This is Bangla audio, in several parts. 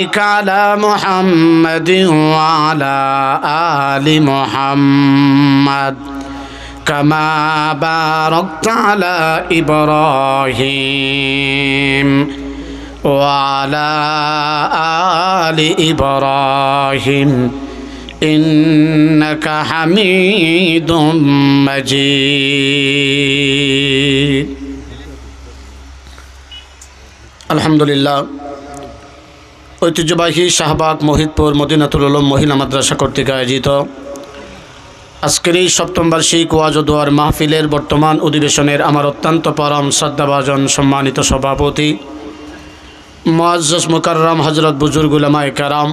على محمد وعلى آل محمد كما باركت على إبراهيم وعلى آل إبراهيم إنك حميد مجيد الحمد لله। ঐতিহ্যবাহী শাহবাগ মহিদপুর মদিনাতুল উলুম মহিলা মাদ্রাসা কর্তৃক আয়োজিত আজকের এই সপ্তম বার্ষিক ওয়াজ ও দোয়ার মাহফিলের বর্তমান অধিবেশনের আমার অত্যন্ত পরম শ্রদ্ধাভাজন সম্মানিত সভাপতি মুআজ্জাজ মুকাররম হযরত বুজুর্গ উলামায়ে কেরাম,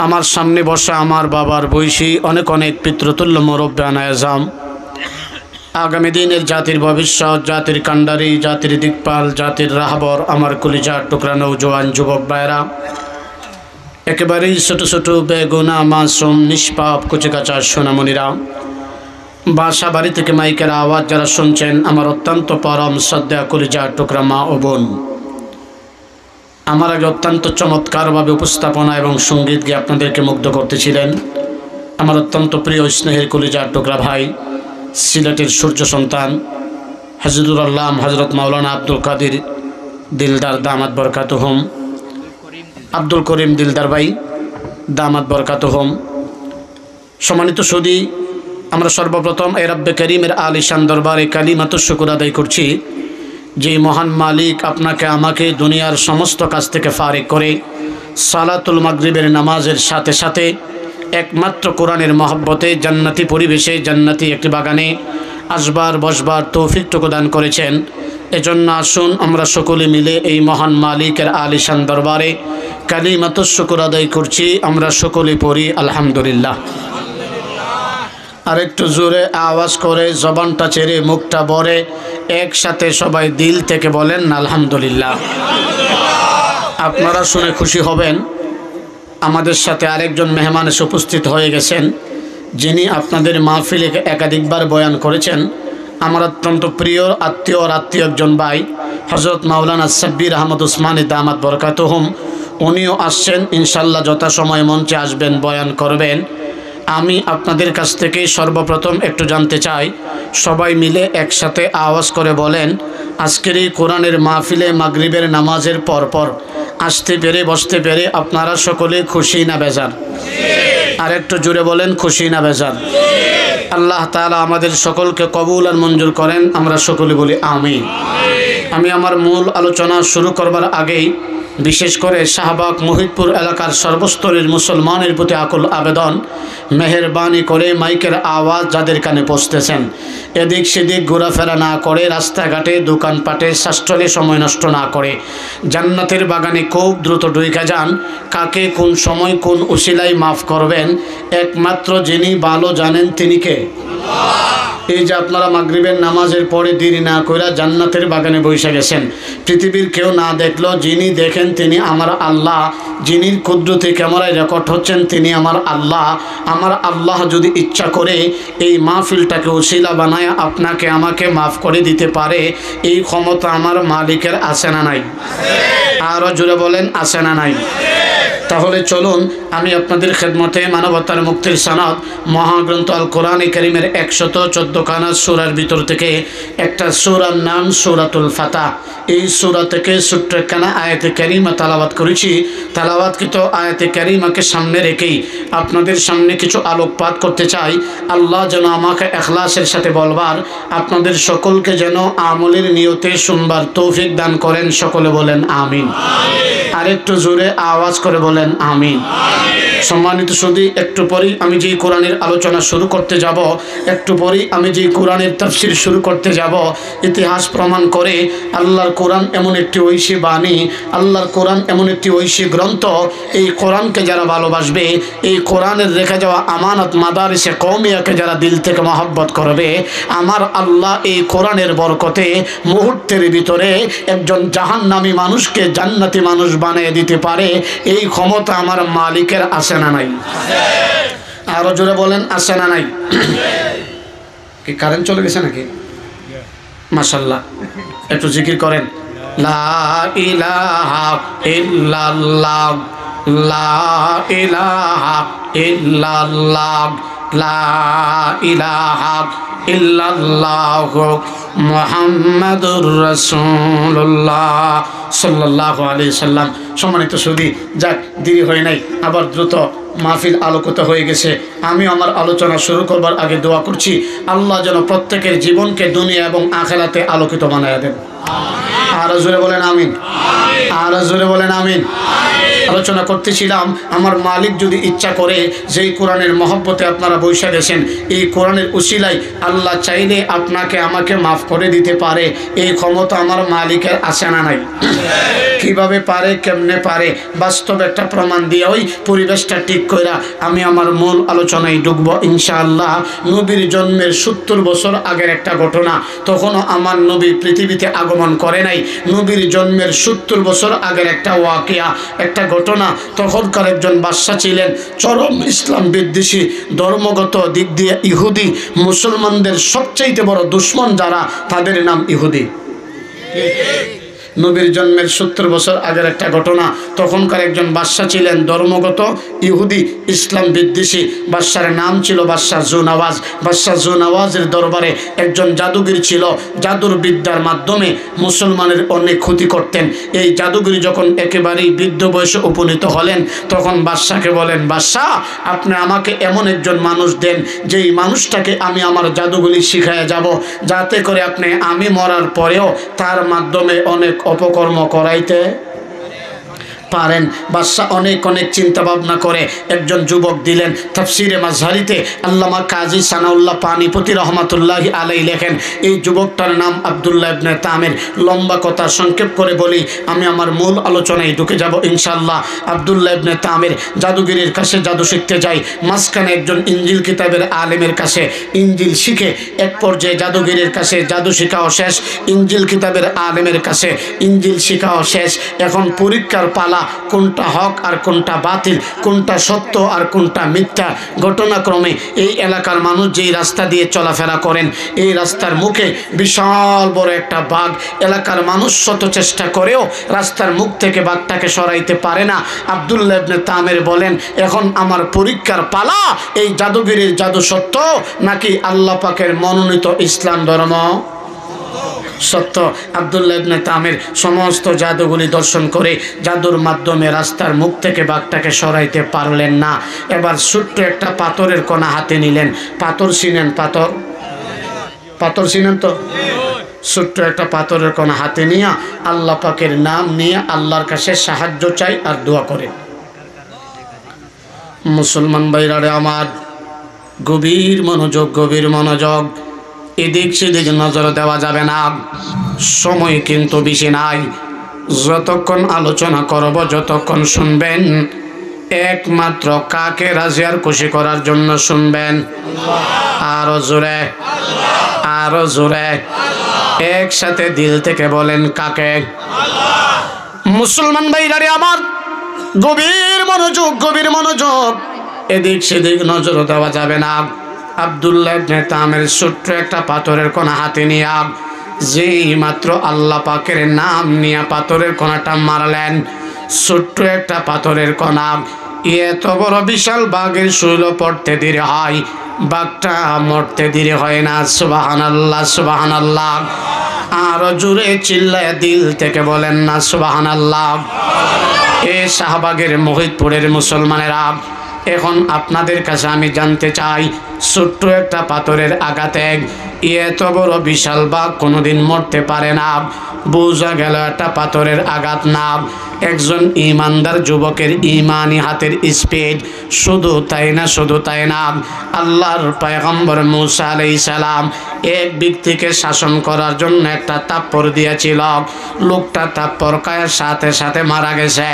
আমার সামনে বসা আমার বাবার বয়সী অনেক অনেক পিতৃতুল্য মুরব্বিয়ান আযম, আগামী দিনের জাতির ভবিষ্যৎ, জাতির কাণ্ডারি, জাতির দিকপাল, জাতির রাহবর, আমার কলিজার টুকরা নওজোয়ান যুবক ভাইরা, একেবারেই ছোটো ছোটো বেগুনা মাসুম নিষ্পাপ কুচিকাচা সোনামণিরা, বাসা বাড়ি থেকে মাইকের আওয়াজ যারা শুনছেন, আমার অত্যন্ত পরম শ্রদ্ধা কলিজার টুকরা মা ও বোন, আমার আগে অত্যন্ত চমৎকারভাবে উপস্থাপনা এবং সঙ্গীত গিয়ে আপনাদেরকে মুগ্ধ করতেছিলেন আমার অত্যন্ত প্রিয় স্নেহের কলিজার টুকরা ভাই, সিলেটের সূর্য সন্তান হযরতুল আল্লাম হযরত মাওলানা আব্দুল কাদের দিলদার দামাত বরকাতুহুম, আব্দুল করিম দিলদার ভাই দামাত বরকাতুহুম। সম্মানিত সুধী, আমরা সর্বপ্রথম এ রব্বে করিমের আলিশান দরবারে কালিমাতুশ শুকর আদায় করছি, যে মহান মালিক আপনাকে আমাকে দুনিয়ার সমস্ত কাজ থেকে ফারিগ করে সালাতুল মাগরিবের নামাজের সাথে সাথে একমাত্র কোরআনের মহব্বতে জান্নাতি পরিবেশে জান্নাতি একটি বাগানে আসবার বসবার তৌফিকটুকু দান করেছেন। এজন্য আসুন আমরা সকলে মিলে এই মহান মালিকের আলিশান দরবারে কালিমাতুশ শুকর আদায় করছি। আমরা সকলে পড়ি আলহামদুলিল্লাহ। আর একটু জোরে আওয়াজ করে জবানটা ছেড়ে মুখটা ভরে একসাথে সবাই দিল থেকে বলেন আলহামদুলিল্লাহ। আপনারা শুনে খুশি হবেন, আমাদের সাথে আরেকজন মেহমান এসে উপস্থিত হয়ে গেছেন, যিনি আপনাদের মাহফিলে একাধিকবার বয়ান করেছেন। আমার অত্যন্ত প্রিয় আত্মীয় একজন ভাই হযরত মাওলানা সাব্বির আহমদ উসমানী দামাত বরকাতুহুম, উনিও আসছেন, ইনশাল্লাহ যথাসময়ে মঞ্চে আসবেন, বয়ান করবেন। আমি আপনাদের কাছ থেকে সর্বপ্রথম একটু জানতে চাই, সবাই মিলে একসাথে আওয়াজ করে বলেন, আজকের এই কোরআনের মাহফিলে মাগরিবের নামাজের পরপর আসতে পেরে বসতে পেরে আপনারা সকলে খুশি না বেজার? আর একটু জোরে বলেন, খুশি না বেজার? আল্লাহ তাআলা আমাদের সকলকে কবুল আর মঞ্জুর করেন, আমরা সকলে বলি আমিন। আমি আমার মূল আলোচনা শুরু করবার আগেই বিশেষ করে শাহবাগ মহিদপুর এলাকার সর্বস্তরের মুসলমানের প্রতি আকুল আবেদন, মেহেরবানি করে মাইকের আওয়াজ যাদের কানে পৌঁছতেছেন এদিক সেদিক ঘোরাফেরা না করে, রাস্তাঘাটে দোকানপাটে শাস্ত্রলে সময় নষ্ট না করে জান্নাতের বাগানে খুব দ্রুত ঢুকে যান। কাকে কোন সময় কোন উসিলায় মাফ করবেন একমাত্র যিনি ভালো জানেন, তিনি কে? এই যে আপনারা মাগরিবের নামাজের পরে দেরি না কইরা জান্নাতের বাগানে বসে গেছেন, পৃথিবীর কেউ না দেখলেও যিনি দেখেন তিনি আমার আল্লাহ, যিনি কুদরতি ক্যামেরায় রেকর্ড হচ্ছেন তিনি আমার আল্লাহ। আমার আল্লাহ যদি ইচ্ছা করে এই মাহফিলটাকে উসিলা বানায় আপনাকে আমাকে মাফ করে দিতে পারে, এই ক্ষমতা আমার মালিকের আছে না নাই? আরও জোরে বলেন, আছে না নাই? তাহলে চলুন আমি আপনাদের খেদমতে মানবতার মুক্তির সনদ মহাগ্রন্থ আল কোরআন কারীমের 114 খানা সূরার ভিতর থেকে একটা সূরার নাম সূরাতুল ফাতহ, এই সূরা থেকে ছোট্ট একখানা আয়াতে কারিমা তেলাওয়াত করেছি। তেলাওয়াতকৃত আয়াতে কারিমাকে সামনে রেখেই আপনাদের সামনে কিছু আলোকপাত করতে চাই। আল্লাহ যেন আমাকে ইখলাসের সাথে বলবার, আপনাদের সকলকে যেন আমলের নিয়তে শুনবার তৌফিক দান করেন, সকলে বলেন আমিন। আরেকটু জোরে আওয়াজ করে বলেন আমিন। সম্মানিত সুধী, একটু পরেই আমি যেই কোরআনের আলোচনা শুরু করতে যাব, একটু পরেই আমি যেই কোরআনের তাফসীর শুরু করতে যাব, ইতিহাস প্রমাণ করে আল্লাহর কোরআন এমন একটি ঐশী বাণী, আল্লাহর কোরআন এমন একটি ঐশী গ্রন্থ, এই কোরআনকে যারা ভালোবাসবে, এই কোরআনের রেখে যাওয়া আমানত মাদারিসে কওমিয়াকে যারা দিল থেকে মহব্বত করবে, আমার আল্লাহ এই কোরআনের বরকতে মুহূর্তের ভিতরে একজন জাহান্নামী মানুষকে জান্নাতি মানুষ বানিয়ে দিতে পারে, এই ক্ষমতা আমার মালিকের আছে না নাই? আরো জোরে বলেন, আছে না নাই? কি কারেন্ট চলে গেছে নাকি? মাশাআল্লাহ, একটু জিকির করেন। লা ইলাহা ইল্লাল্লাহ, লা ইলাহা ইল্লাল্লাহ, লা ইলাহা ইল্লাল্লাহ মুহাম্মাদুর রাসূলুল্লাহ সাল্লাল্লাহু আলাইহি সাল্লাম। সম্মানিত সুধী, যাক দেরি হয় নাই, আবার দ্রুত মাহফিল আলোকিত হয়ে গেছে। আমি আমার আলোচনা শুরু করবার আগে দোয়া করছি, আল্লাহ যেন প্রত্যেকের জীবনকে দুনিয়া এবং আখিরাতে আলোকিত বানায় দেন। আরো জোরে বলেন আমিন, আরো জোরে বলেন আমিন। আলোচনা করতেছিলাম, আমার মালিক যদি ইচ্ছা করে, যেই কোরআনের মহব্বতে আপনারা বৈশা গেছেন, এই কোরআনের উসিলায় আল্লাহ চাইলে আপনাকে আমাকে মাফ করে দিতে পারে। এই ক্ষমতা আমার মালিকের আছে না নাই? কিভাবে পারে, কেমনে পারে, বাস্তব একটা প্রমাণ দিয়ে ওই পরিবেশটা ঠিক কইরা আমি আমার মূল আলোচনায় ঢুকবো ইনশাআল্লাহ। নবীর জন্মের 70 বছর আগের একটা ঘটনা, তখনও আমার নবী পৃথিবীতে আগমন করে নাই। নবীর জন্মের 70 বছর আগের একটা ওয়াকিয়া, একটা ঘটনা। তখনকার একজন বাদশা ছিলেন চরম ইসলাম বিদ্বেষী, ধর্মগত দিক দিয়ে ইহুদি, মুসলমানদের সবচাইতে বড় দুশ্মন যারা, তাদের নাম ইহুদি। নবীর জন্মের 70 বছর আগের একটা ঘটনা। তখনকার একজন বাদশা ছিলেন ধর্মগত ইহুদি, ইসলাম বিদ্বেষী। বাদশার নাম ছিল বাদশাহ জুনাওয়াজ। বাদশাহ জুনাওয়াজের দরবারে একজন জাদুগির ছিল, জাদুর বিদ্যার মাধ্যমে মুসলমানের অনেক ক্ষতি করতেন। এই জাদুগিরি যখন একেবারেই বৃদ্ধ বয়সে উপনীত হলেন, তখন বাদশাকে বলেন, বাদশাহ আপনি আমাকে এমন একজন মানুষ দেন, যেই মানুষটাকে আমি আমার জাদুগুলি শিখায় যাব, যাতে করে আপনি আমি মরার পরেও তার মাধ্যমে অনেক অপকর্ম করাইতে পারেন। বাদশা অনেক চিন্তা ভাবনা করে একজন যুবক দিলেন। তাফসিরে মাযহারিতে আল্লামা কাজী সানাউল্লাহ পানিপতি রহমাতুল্লাহি আলাইহি লেখেন, এই যুবকটার নাম আব্দুল্লাহ ইবনে তামির। লম্বা কথা সংক্ষেপ করে বলি, আমি আমার মূল আলোচনায় ঢুকে যাব ইনশাআল্লাহ। আব্দুল্লাহ ইবনে তামির জাদুগিরির কাছে জাদু শিখতে যায়। মাঝখানে একজন ইঞ্জিল কিতাবের আলেমের কাছে ইঞ্জিল শিখে, এক পর্যায়ে জাদুগিরির কাছে জাদু শিখাও শেষ, ইঞ্জিল কিতাবের আলেমের কাছে ইঞ্জিল শিখাও শেষ। এখন পরীক্ষার পালা, কোনটা হক আর কোনটা বাতিল, কোনটা সত্য আর কোনটা মিথ্যা। ঘটনাক্রমে এই এলাকার মানুষ যেই রাস্তা দিয়ে চলাফেরা করেন, এই রাস্তার মুখে বিশাল বড় একটা বাঘ। এলাকার মানুষ শত চেষ্টা করেও রাস্তার মুখ থেকে বাঘটাকে সরাইতে পারে না। আব্দুল্লাহ ইবনে তামির বলেন, এখন আমার পরীক্ষার পালা, এই জাদুগিরির জাদু সত্য নাকি আল্লাহ পাকের মনোনীত ইসলাম ধর্ম সত্য। আব্দুল্লাহ ইবনে তামির সমস্ত জাদুগুলি দর্শন করে জাদুর মাধ্যমে রাস্তার মুখ থেকে বাঘটাকে সরাইতে পারলেন না। এবার ছোট্ট একটা পাথরের কণা হাতে নিলেন। পাথর চিনেন? পাথর চিনেন তো? ছোট্ট একটা পাথরের কণা হাতে নিয়ে আল্লাহ পাকের নাম নিয়ে আল্লাহর কাছে সাহায্য চাই আর দোয়া করে। মুসলমান ভাইরা আমার, গভীর মনোযোগ, গভীর মনোযোগ। এদিক সেদিক নজর দেওয়া যাবে না। সময় কিন্তু বেশি নাই। যতক্ষণ আলোচনা করব, যতক্ষণ শুনবেন, একমাত্র কাকে রাজি আর খুশি করার জন্য শুনবেন। আরো জোরে, আরো জোরে, একসাথে দিল থেকে বলেন কাকে? মুসলমান ভাইরা আমার, গভীর মনোযোগ, গভীর মনোযোগ। এদিক সেদিক নজর দেওয়া যাবে না। আব্দুল্লাহ ইবনে তামির ছোট্ট একটা পাথরের কণা হাতে নিয়ে যেই মাত্র আল্লাহ পাকের নাম নিয়ে পাথরের কণাটা মারলেন, ছোট্ট একটা পাথরের কণা, এত বড় বিশাল বাঘের শৈল পড়তে দেরি হয়, বাঘটা মরতে দেরি হয় না। সুবহানাল্লাহ, সুবহানাল্লাহ। আরো জোরে চিল্লায় দিল থেকে বলেন না সুবহানাল্লাহ। এ শাহবাগের মহিদপুরের মুসলমানেরা, এখন আপনাদের কাছে আমি জানতে চাই, ছোট্ট একটা পাথরের আঘাতে এত বড় বিশাল বাঘ কোনোদিন মরতে পারে না। বোঝা গেল একটা পাথরের আঘাত না, একজন ইমানদার যুবকের ইমানি হাতের স্পিড। শুধু তাই না, শুধু তাই না, আল্লাহর পয়গম্বর মুসা আলাইহিস সালাম এক ব্যক্তিকে শাসন করার জন্য একটা তাপ্পর দিয়েছিল। লোকটা তাপ্পর খাওয়ার সাথে সাথে মারা গেছে।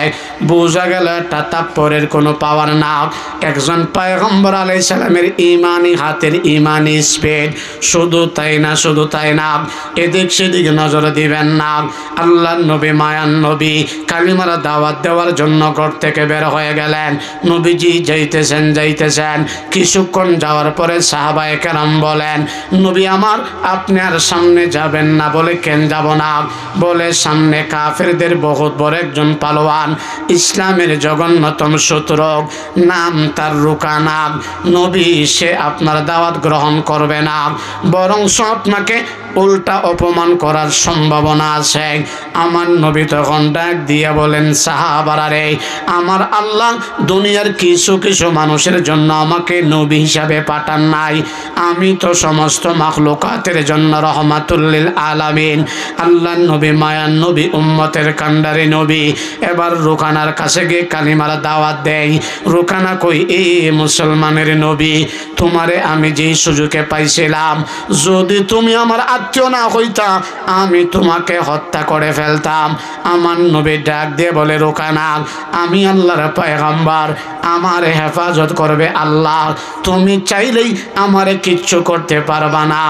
বোঝা গেল একটা তাপ্পরের কোনো পাওয়ার না। একজন পয়গম্বর আলাইহিস সালামের ইমানি হাতের ইমানি স্পিড। শুধু তাই না, শুধু তাই না, এদিক সেদিক নজর দিবেন না। আল্লাহর নবী, মায়ান নবী, কালিমার দাওয়াত দেওয়ার জন্য ঘর থেকে বের হয়ে গেলেন। নবীজি যাইতেছেন। কিছুক্ষণ যাওয়ার পরে সাহাবায়ে কেরাম বলেন, নবী আমার, আপনি আর সামনে যাবেন না। বলে কেন যাব না? বলে সামনে কাফেরদের বহুত বড় একজন পালোয়ান, ইসলামের জগন্নাথম শত্রু, নাম তার রুকানা। নবী সে আপনার দাওয়াত গ্রহণ করবে না, বরং আপনাকে উল্টা অপমান করার সম্ভাবনা আছে। আমার নবী তখন ডাক দিয়ে বলেন, সাহাবারা রে, আমার আল্লাহ দুনিয়ার কিছু কিছু মানুষের জন্য আমাকে নবী হিসাবে পাঠান নাই, আমি তো সমস্ত মাখলুকাতের জন্য রহমাতুল লিল আলামিন। আল্লাহ নবী মায়ার নবী, উম্মতের কান্ডারি নবী। এবার রুকানার কাছে গিয়ে কালিমার দাওয়াত দেয়। রুকানা কই, এই মুসলমানের নবী, তোমারে আমি যেই সুযোগে পাইছিলাম, যদি তুমি আমার আত্মীয় না হইতা আমি তোমাকে হত্যা করে ফেলতাম। আমার নবী ডাক দিয়ে বলে, রুকানা, আমি আল্লাহর পয়গম্বর, আমার হেফাজত করবে আল্লাহ, তুমি চাইলেই আমারে কিচ্ছু করতে পারবা না।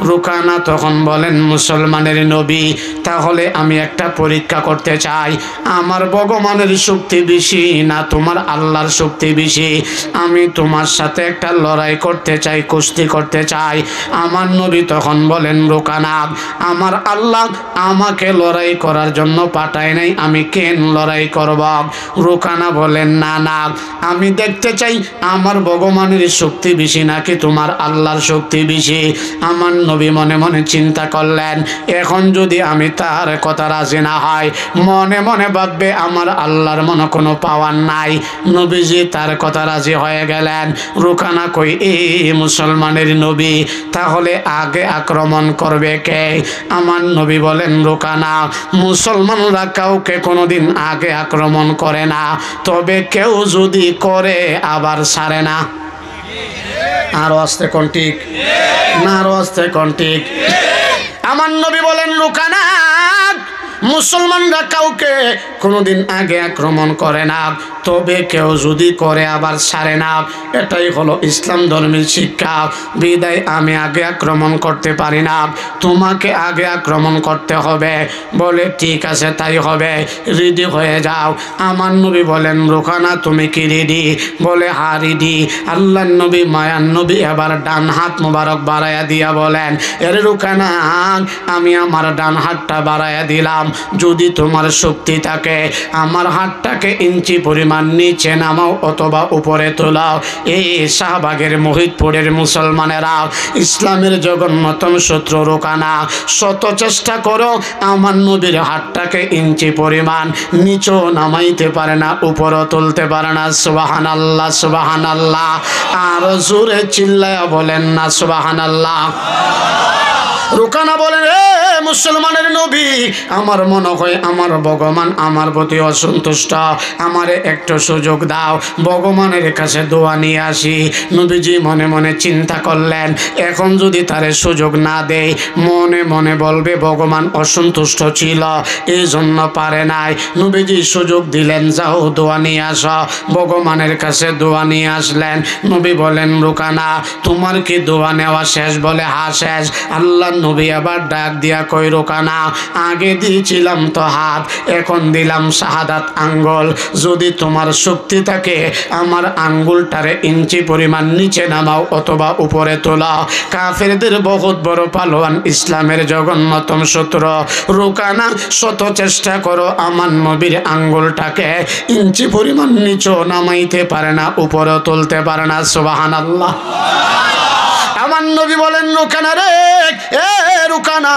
রুকানা তখন বলেন, মুসলমানের নবী, তাহলে আমি একটা পরীক্ষা করতে চাই, আমার ভগবানের শক্তি বেশি না তোমার আল্লাহর শক্তি বেশি? আমি তোমার সাথে একটা লড়াই করতে চাই, কুস্তি করতে চাই। আমার নবী তখন বলেন, রুকানা, আমার আল্লাহ আমাকে লড়াই করার জন্য পাঠায় নাই, আমি কেন লড়াই করব? রুকানা বলেন, না না, আমি দেখতে চাই আমার ভগবানের শক্তি বেশি নাকি তোমার আল্লাহর শক্তি বেশি। আমার নবী মনে মনে চিন্তা করলেন, এখন যদি আমি তার কথা রাজি না হয়, মনে মনে ভাববে আমার আল্লাহর মনে কোনো পাওয়ার নাই। নবীজি তার কথা রাজি হয়ে গেলেন। রুকানা কই, এই মুসলমানের নবী, তাহলে আগে আক্রমণ করবে কে? আমার নবী বলেন, রুকানা, মুসলমানরা কাউকে কোনোদিন আগে আক্রমণ করে না, তবে কেউ যদি করে আবার ছাড়ে না। আরো আস্তে কোন ঠিক না, আরো আস্তে কোন ঠিক? আমার নবী বলেন, রুকানা, মুসলমানরা কাউকে কোনোদিন আগে আক্রমণ করে না, তবে কেউ যদি করে আবার ছাড়ে না। এটাই হলো ইসলাম ধর্মের শিক্ষা। বিদায় আমি আগে আক্রমণ করতে পারি না, তোমাকে আগে আক্রমণ করতে হবে। বলে ঠিক আছে, তাই হবে, রেডি হয়ে যাও। আমার নবী বলেন, রুকানা, তুমি কি রেডি? বলে হ্যাঁ রেডি। আল্লাহ নবী মায়ার নবী এবার ডান হাত মোবারক বাড়াইয়া দিয়া বলেন, এর রুকানা, আমি আমার ডান হাতটা বাড়াইয়া দিলাম, যদি তোমার শক্তি থাকে আমার হাতটাকে ইঞ্চি পরিমাণ নিচে নামাও অথবা উপরে তোলাও। এই শাহবাগের মহিদপুরের মুসলমানেরা, ইসলামের জগন্নাথম শত্রু রুকানা, শত চেষ্টা করো আমার নবীর হাতটাকে ইঞ্চি পরিমাণ নিচেও নামাইতে পারে না, উপরও তুলতে পারে না। সুবহানাল্লাহ, সুবহানাল্লাহ। আর জোরে চিল্লায়া বলেন না সুবহানাল্লাহ। রুকানা বলেন, এ মুসলমানের নবী, আমার মনে হয় আমার ভগবান আমার প্রতি অসন্তুষ্ট, আমারে একটু সুযোগ দাও, ভগবানের কাছে দোয়া নিয়ে আসি। নবীজি মনে মনে চিন্তা করলেন, এখন যদি তারে সুযোগ না দেয় মনে মনে বলবে ভগবান অসন্তুষ্ট ছিল, এই জন্য পারে নাই। নবীজি সুযোগ দিলেন, যাও দোয়া নিয়ে আস। ভগবানের কাছে দোয়া নিয়ে আসলেন। নবী বলেন, রুকানা, তোমার কি দোয়া নেওয়া শেষ? বলে হ্যাঁ শেষ। আল্লাহ নবী আবার ডাক দিয়া কই, রুকানা, আগে দিয়েছিলাম তো হাত, এখন দিলাম শাহাদাত আঙ্গুল, যদি তোমার শক্তি থাকে আমার আঙ্গুলটারে ইঞ্চি পরিমাণ নিচে নামাও অথবা উপরে তোলাও। কাফেরদের বহুত বড় পালোয়ান, ইসলামের জগন্নাথম শত্রু রুকানা, শত চেষ্টা করো আমার নবীর আঙ্গুলটাকে ইঞ্চি পরিমাণ নিচেও নামাইতে পারে না, উপরেও তুলতে পারে না। সুবহানাল্লাহ। আমার নবী বলেন, রুকানা রে, এ রুকানা,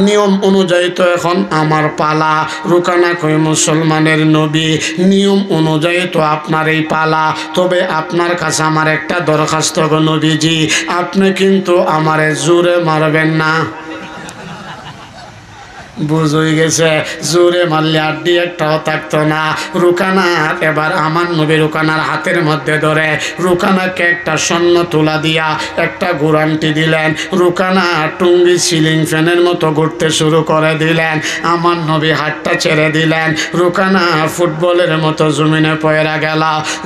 নিয়ম অনুযায়ী তো এখন আমার পালা। রুকানা কই, মুসলমানের নবী, নিয়ম অনুযায়ী তো আপনার এই পালা, তবে আপনার কাছে আমার একটা দরখাস্ত গো নবীজি, আপনি কিন্তু আমারে জোরে মারবেন না। বুঝই গেছে, জোরে মারলে আড্ডি একটাও থাকতো না। রুকানা এবার আমার নবী রুকানার হাতের মধ্যে ধরে রুকানাকে একটা স্বর্ণ তুলা দিয়া একটা গুরান্টি দিলেন। রুকানা টুঙ্গি সিলিং ফ্যানের মতো ঘুরতে শুরু করে দিলেন। আমার নবী হাতটা ছেড়ে দিলেন। রুকানা ফুটবলের মতো জমিনে পয়রা গেল।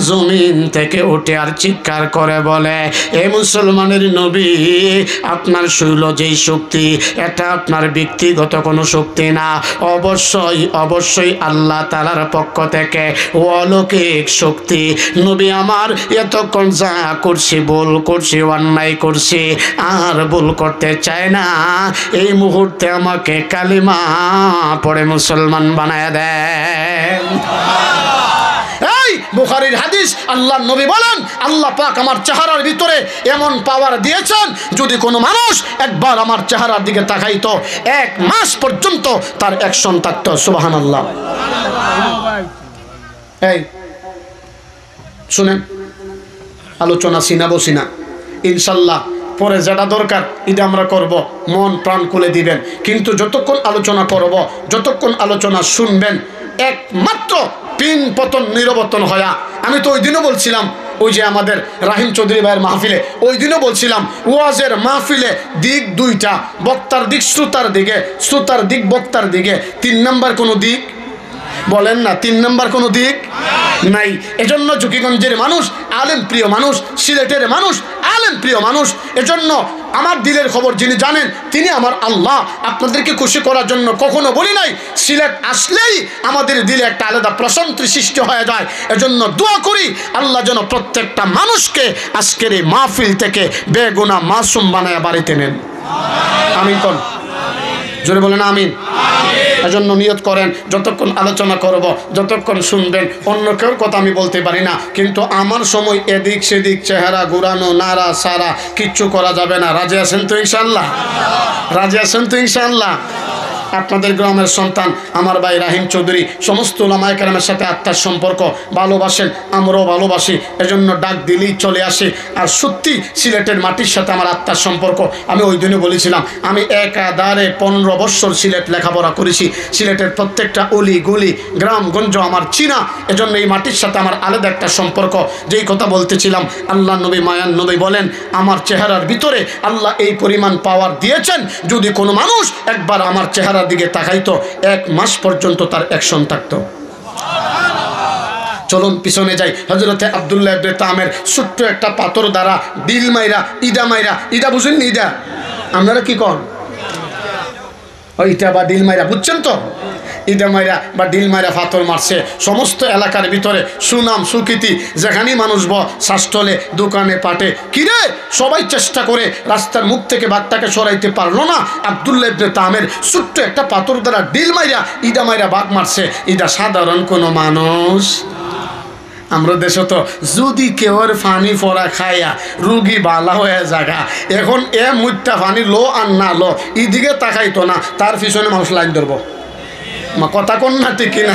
জমিন থেকে উঠে আর চিৎকার করে বলে, এ মুসলমানের নবী, আপনার শৈল যেই শক্তি, এটা আপনার ব্যক্তিগত কোনো শক্তি না, অবশ্যই অবশ্যই আল্লাহ তাআলার পক্ষ থেকে অলৌকিক শক্তি। নবী আমার এতক্ষণ যা করছি, ভুল করছি, অন্যায় করছি, আর ভুল করতে চায় না। এই মুহূর্তে আমাকে কালিমা পড়ে মুসলমান বানায় দেন। এই বুখারীর হাদিস, আল্লাহর নবী বলেন আল্লাহ পাক আমার চেহারার ভিতরে এমন পাওয়ার দিয়েছেন, যদি কোনো মানুষ একবার আমার চেহারার দিকে তাকাইতো 1 মাস পর্যন্ত তার অ্যাকশন থাকতো। সুবহানাল্লাহ। এই শুনেন, আলোচনা সিনাবো সিনা ইনশাল্লাহ, পরে যেটা দরকার এটা আমরা করব, মন প্রাণ খুলে দিবেন। কিন্তু যতক্ষণ আলোচনা করব, যতক্ষণ আলোচনা শুনবেন, একমাত্র পিন পতন নিরবতন হয়া। আমি তো ওই দিনও বলছিলাম, ওই যে আমাদের রাহিম চৌধুরী ভাইয়ের মাহফিলে, ওই দিনও বলছিলাম ওয়াজের মাহফিলে দিক দুইটা, বক্তার দিক শ্রোতার দিকে, শ্রোতার দিক বক্তার দিকে। 3 নাম্বার কোনো দিক বলেন না, 3 নাম্বার কোনো দিক নাই। এজন্য ঝুঁকিগঞ্জের মানুষ আলেম প্রিয় মানুষ, সিলেটের মানুষ আলেম প্রিয় মানুষ। এজন্য আমার দিলের খবর যিনি জানেন তিনি আমার আল্লাহ। আপনাদেরকে খুশি করার জন্য কখনো বলি নাই, সিলেট আসলেই আমাদের দিলে একটা আলাদা প্রশান্তি সৃষ্টি হয়ে যায়। এজন্য দোয়া করি আল্লাহ যেন প্রত্যেকটা মানুষকে আজকের এই মাহফিল থেকে বেগুনাহ মাসুম বানায় বাড়িতে নেন। আমিন কোন জোরে বলেন আমিন। এজন্য নিয়ত করেন, যতক্ষণ আলোচনা করব, যতক্ষণ শুনবেন, অন্য কেউ কথা আমি বলতে পারি না, কিন্তু আমার সময় এদিক সেদিক চেহারা ঘুরানো, নাড়া সারা কিচ্ছু করা যাবে না। রাজি আছেন তো ইনশাআল্লাহ? রাজি আছেন তো ইনশাআল্লাহ? আপনাদের গ্রামের সন্তান আমার ভাই রাহিম চৌধুরী সমস্ত উলামায়ে কেরামের সাথে আত্মার সম্পর্ক, ভালোবাসেন, আমরাও ভালোবাসি, এজন্য ডাক দিলেই চলে আসে। আর সত্যি সিলেটের মাটির সাথে আমার আত্মার সম্পর্ক। আমি ওই দিনে বলেছিলাম আমি একাধারে 15 বছর সিলেট লেখাপড়া করেছি। সিলেটের প্রত্যেকটা অলি গলি গ্রামগঞ্জ আমার চিনা, এজন্য এই মাটির সাথে আমার আলাদা একটা সম্পর্ক। যেই কথা বলতেছিলাম, আল্লাহ নবী মায়ান নবী বলেন আমার চেহারার ভিতরে আল্লাহ এই পরিমাণ পাওয়ার দিয়েছেন, যদি কোনো মানুষ একবার আমার চেহারা দিকে তাকাইতো 1 মাস পর্যন্ত তার অ্যাকশন থাকতো। চলুন পিছনে যাই। হযরতে আব্দুল্লাহ ইবনে তামের ছোট্ট একটা পাথর দ্বারা ডিল মাইরা, ইডা মাইরা, ইডা বুঝেন নি? ইডা আপনারা কি কন? ওই ইটা বা ডিল মাইরা, বুঝছেন তো? ইডা মাইরা বা ডিল মাইরা পাথর মারছে। সমস্ত এলাকার ভিতরে সুনাম সুকৃতি, যেখানেই মানুষ শাসটলে দোকানে পাটে, কিরে সবাই চেষ্টা করে রাস্তার মুখ থেকে বাঘটাকে সরাইতে পারলো না। আব্দুল্লাহ ইবনে তামের ছোট্ট একটা পাথর দ্বারা ডিল মাইরা, ইডা মাইরা বাঘ মারছে। ইডা সাধারণ কোনো মানুষ। আমরা দেশে তো যদি কেউর পানি পরা খাইয়া রুগী বালা হয়ে জাগা, এখন মুঠটা পানি লো আর না লো এদিকে তাকাইতো না, তার পিছনে মানুষ লাইন ধরবো। কথা কোন না ঠিক কিনা?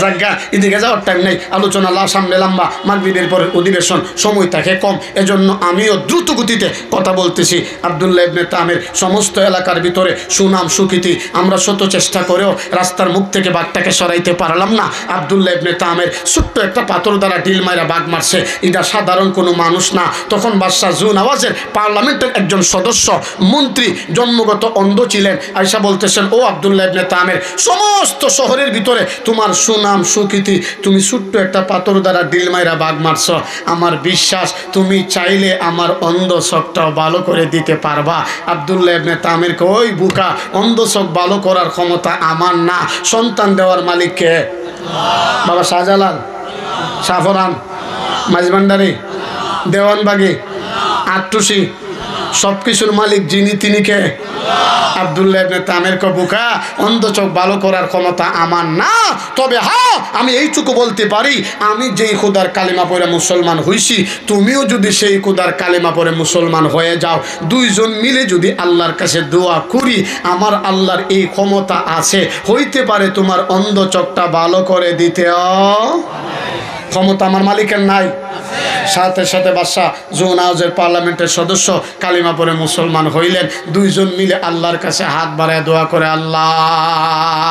জায়গা এদিকে যাওয়ার টাইম নেই, আলোচনা সামনে লম্বা, মাগরিবের পরে অধিবেশন, সময় থাকে কম, এজন্য আমিও দ্রুত গতিতে কথা বলতেছি। আব্দুল্লাহ ইবনে তামের সমস্ত এলাকার ভিতরে সুনাম সুকৃতি, আমরা শত চেষ্টা করেও রাস্তার মুখ থেকে বাঘটাকে সরাইতে পারলাম না। আব্দুল্লাহ ইবনে তামের ছোট্ট একটা পাথর দ্বারা ডিল মাইরা বাঘ মারছে। এটা সাধারণ কোনো মানুষ না। তখন বাদশাহ জু নওয়াজের পার্লামেন্টের একজন সদস্য মন্ত্রী, জন্মগত অন্ধ ছিলেন, আয়েশা বলতেছেন ও আব্দুল্লাহ ইবনে তামের, সমস্ত শহরের ভিতরে তোমার সুনাম সুকৃতি, তুমি ছোট্ট একটা পাথর দ্বারা ডিল মাইরা বাঘ মারছ, আমার বিশ্বাস তুমি চাইলে আমার অন্ধ চোখটাও ভালো করে দিতে পারবা। আব্দুল্লাহ ইবনে তামিরকে, ওই বুকা, অন্ধ চোখ ভালো করার ক্ষমতা আমার না, সন্তান দেওয়ার মালিক কে? বাবা শাহজালাল, সাফরান, মাঝভান্ডারি, দেওয়ানবাগি, আটটুসি, সব কিছুর মালিক যিনি তিনি কে? আব্দুল্লাহ ইবনে তামের কে, বুকা, অন্ধ চোখ ভালো করার ক্ষমতা আমার না, তবে হ্যাঁ আমি এইটুকু বলতে পারি, আমি যেই খোদার কালিমা পড়ে মুসলমান হইছি, তুমিও যদি সেই খোদার কালিমা পড়ে মুসলমান হয়ে যাও, দুইজন মিলে যদি আল্লাহর কাছে দোয়া করি, আমার আল্লাহর এই ক্ষমতা আছে, হইতে পারে তোমার অন্ধ চোখটা ভালো করে দিতে। ক্ষমতা আমার মালিকের নাই? সাথে সাথে বাদশাহ জু নওয়াজের পার্লামেন্টের সদস্য কালিমা পড়ে মুসলমান হইলেন। দুইজন মিলে আল্লাহর কাছে হাত বাড়ায় দোয়া করে, আল্লাহ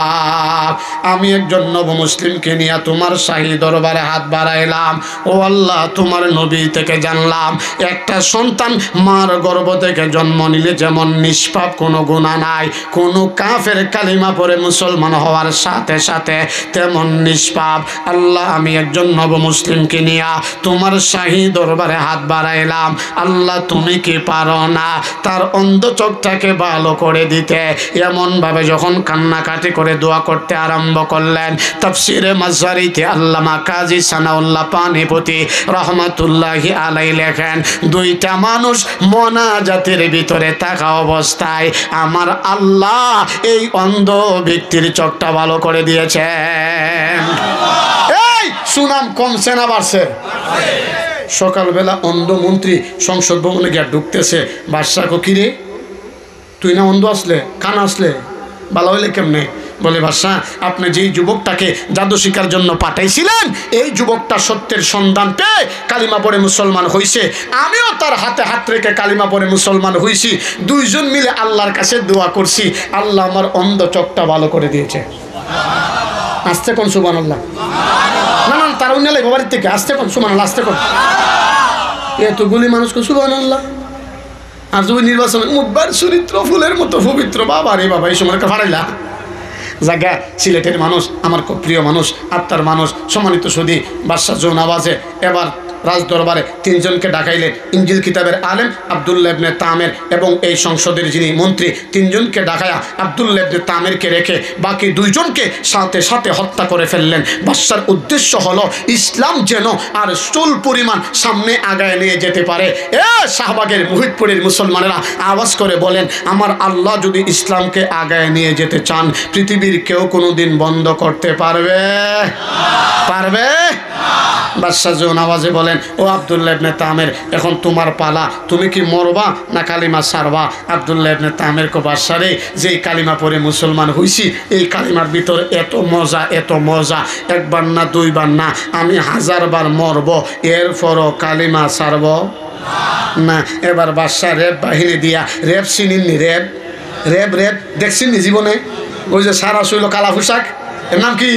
আমি একজন নব মুসলিমকে নিয়ে তোমার শাহী দরবারে হাত বাড়াইলাম। ও আল্লাহ, তোমার নবী থেকে জানলাম একটা সন্তান মার গর্ভ থেকে জন্ম নিলে যেমন নিষ্পাপ, কোনো গুনাহ নাই, কোনো কাফের কালিমা পড়ে মুসলমান হওয়ার সাথে সাথে তেমন নিষ্পাপ। আল্লাহ, আমি একজন নব মুসলিমকে নিয়ে তোমার শাহী দরবারে হাত বাড়াইলাম। আল্লাহ, তুমি কি পারো না তার অন্ধ চোখটাকে ভালো করে দিতে? এমনভাবে যখন কান্নাকাটি করে দোয়া করতে আরম্ভ করলেন, তাফসিরে মাজারিতে আল্লামা কাজী সানাউল্লাহ পানিপতি রহমাতুল্লাহি আলাইহি লেখেন, দুইটা মানুষ মোনাজাতের ভিতরে থাকা অবস্থায় আমার আল্লাহ এই অন্ধ ব্যক্তির চোখটা ভালো করে দিয়েছেন। এই সুনাম কমছে না বাড়ছে? সকালবেলা অন্ধ মন্ত্রী সংসদ ভবনে গিয়ে ঢুকতেছে, বাদশাহ কিরে তুই না অন্ধ আসলে, কানা আসলে, ভালো হইলে কেমনে? বলে, বাদশাহ আপনি যেই যুবকটাকে জাদু শিকার জন্য পাঠাইছিলেন, এই যুবকটা সত্যের সন্ধান পেয়ে কালিমা পড়ে মুসলমান হইছে, আমিও তার হাতে হাত রেখে কালিমা পড়ে মুসলমান হইছি, দুইজন মিলে আল্লাহর কাছে দোয়া করছি, আল্লাহ আমার অন্ধ চোখটা ভালো করে দিয়েছে। আসতে কোন সুবহানাল্লাহ? না না, তারা উনি বাড়ির থেকে আসতে কোন সুবহানাল্লাহ, আসতে কোন এতগুলি মানুষকে সুবহানাল্লাহ। আর যদি নির্বাচন মুখবার চরিত্র ফুলের মতো পবিত্র, বাবা রে বাবা, এই সময় ফাড়াইলা জায়গা। সিলেটের মানুষ আমার খুব প্রিয় মানুষ, আত্মার মানুষ, সম্মানিত সুধী, বাদশাহ জোনাওয়াজে এবার রাজ দরবারে তিনজনকে ডাকাইলেন। ইনজিল কিতাবের আলেম আব্দুল্লাহ ইবনে তামের এবং এই সংসদের যিনি মন্ত্রী, তিনজনকে ডাকায়া আব্দুল্লাহ ইবনে তামেরকে রেখে বাকি দুইজনকে সাথে সাথে হত্যা করে ফেললেন। বাদশার উদ্দেশ্য হলো ইসলাম যেন আর চুল পরিমাণ সামনে আগায় নিয়ে যেতে পারে। শাহবাগের মুহিতপুরের মুসলমানেরা আওয়াজ করে বলেন, আমার আল্লাহ যদি ইসলামকে আগায় নিয়ে যেতে চান, পৃথিবীর কেউ কোনোদিন বন্ধ করতে পারবে? পারবে? বাদশাহ জোনাওয়াজে বলেন, ও আব্দুল্লাহ ইবনে তামের, এখন তোমার পালা, তুমি কি মরবা না কালিমা সারবা? আব্দুল্লাহ ইবনে তামের কো, বাদশা রে, যেই কালিমা পড়ে মুসলমান হইছি, এই কালিমার ভিতর এত মজা, এত মজা, একবার না দুইবার না, আমি 1000 বার মরব, এরপরও কালিমা সারব না। এবার বাদশা রেব বাহিনী দিয়া, রেব চিনিনি? রেব রেব রেব দেখছিনি জীবনে? ওই যে সারা শৈল কালা পোশাক, এর নাম কি?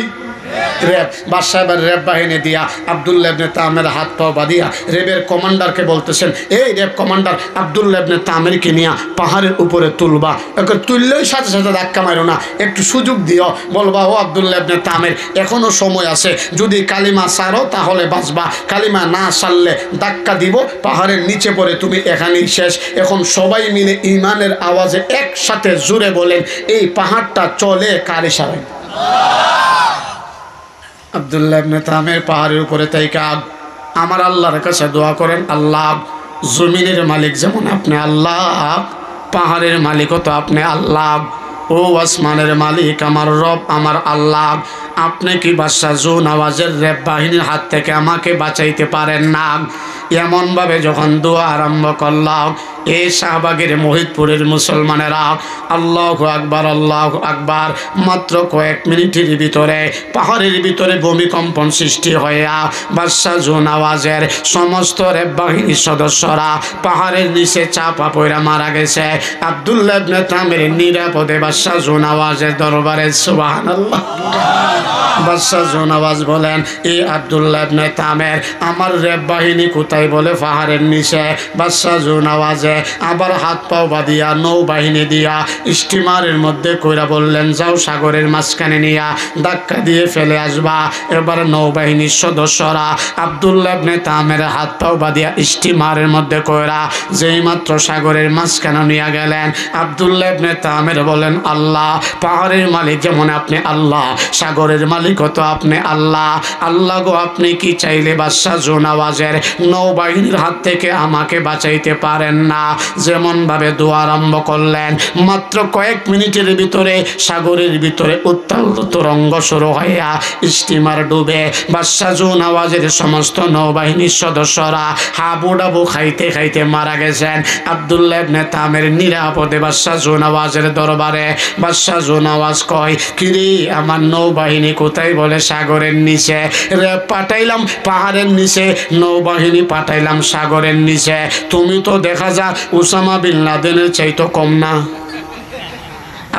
রেব। বাদশাহ এবার রেব বাহিনী দিয়া আব্দুল্লাহ ইবনে তামের হাত পাও বাঁধিয়া রেবের কমান্ডারকে বলতেছেন, এই রেব কমান্ডার, আব্দুল্লাহ ইবনে তামেরকে নিয়া পাহাড়ের উপরে তুলবা, একে তুললেই সাথে সাথে ধাক্কা মারো না, একটু সুযোগ দিও, বলবা, ও আব্দুল্লাহ ইবনে তামের, এখনো সময় আছে, যদি কালিমা সারো তাহলে বাঁচবা, কালিমা না সারলে ধাক্কা দিব, পাহাড়ের নিচে পড়ে তুমি এখানেই শেষ। এখন সবাই মিলে ইমানের আওয়াজে একসাথে জুড়ে বলেন, এই পাহাড়টা চলে কার ইশারায়? আব্দুল্লাহ ইবনে তামের পাহাড়ের উপরে তাইকা আমার আল্লাহর কাছে দোয়া করেন, আল্লাহ, জমিনের মালিক যেমন আপনি আল্লাহ, পাহাড়ের মালিকও তো আপনি আল্লাহ, ও আসমানের মালিক আমার রব আমার আল্লাহ, আপনি কি বাদশাহ জোনাওয়াজের রেব বাহিনীর হাত থেকে আমাকে বাঁচাইতে পারেন না? এমনভাবে যখন দোয়া আরম্ভ করলাম, এই শাহবাগের মোহিতপুরের মুসলমানেরা আল্লাহু আকবার, আল্লাহু আকবার, মাত্র কয়েক মিনিটের ভিতরে পাহাড়ের ভিতরে ভূমিকম্পন সৃষ্টি হইয়া বাদশাহ জোনাওয়াজের সমস্ত রেব বাহিনীর সদস্যরা পাহাড়ের নিচে চাপা পড়া মারা গেছে। আব্দুল্লাহ ইবনে তামের নিরাপদে বাদশাহ জোনাওয়াজের দরবারে। সুবহানাল্লাহ। বাদশাহ জোনাওয়াজ বলেন, এই আব্দুল্লাহ ইবনে তামের, আমার রেব বাহিনী কোথায়? বলে, পাহাড়ের নিচে। বাদশাহ জোনাওয়াজে আবার হাত পাও বাঁধিয়া নৌবাহিনী দিয়া স্টিমারের মধ্যে কইরা বললেন, যাও সাগরের মাঝখানে নিয়া ধাক্কা দিয়ে ফেলে আসবা। এবার নৌবাহিনীর সদস্যরা আব্দুল্লাহ ইবনে তামের হাত পাও বাঁধিয়া স্টিমারের মধ্যে কইরা যেই মাত্র সাগরের মাঝখানে নিয়ে গেলেন, আব্দুল্লাহ ইবনে তামের বলেন, আল্লাহ, পাহাড়ের মালিক যেমন আপনি আল্লাহ, সাগরের মালিকও তো আপনি আল্লাহ, আল্লাহ গো, আপনি কি চাইলে বাদশাহ জোনাওয়াজের নৌবাহিনীর হাত থেকে আমাকে বাঁচাইতে পারেন না? যেমন ভাবে দোয়া আরম্ভ করলেন, মাত্র কয়েক মিনিটের ভিতরে সাগরের ভিতরে উত্তাল তরঙ্গ শুরু হইয়া স্টিমার ডুবে বাদশাহ জোনাওয়াজের সমস্ত নৌবাহিনীর সদস্যরা হাবুডাবু খাইতে খাইতে মারা গেছেন। আব্দুল্লাহ ইবনে তামের নিরাপদে বাদশাহ জোনাওয়াজের দরবারে। বাদশাহ জোনাওয়াজ কয়, কিরে আমার নৌবাহিনী কোথায়? বলে, সাগরের নিচে। রেব পাঠাইলাম পাহাড়ের নিচে, নৌবাহিনী পাঠাইলাম সাগরের নিচে, তুমি তো দেখা যা উসামা বিন লাদেনের চাইতো কম না।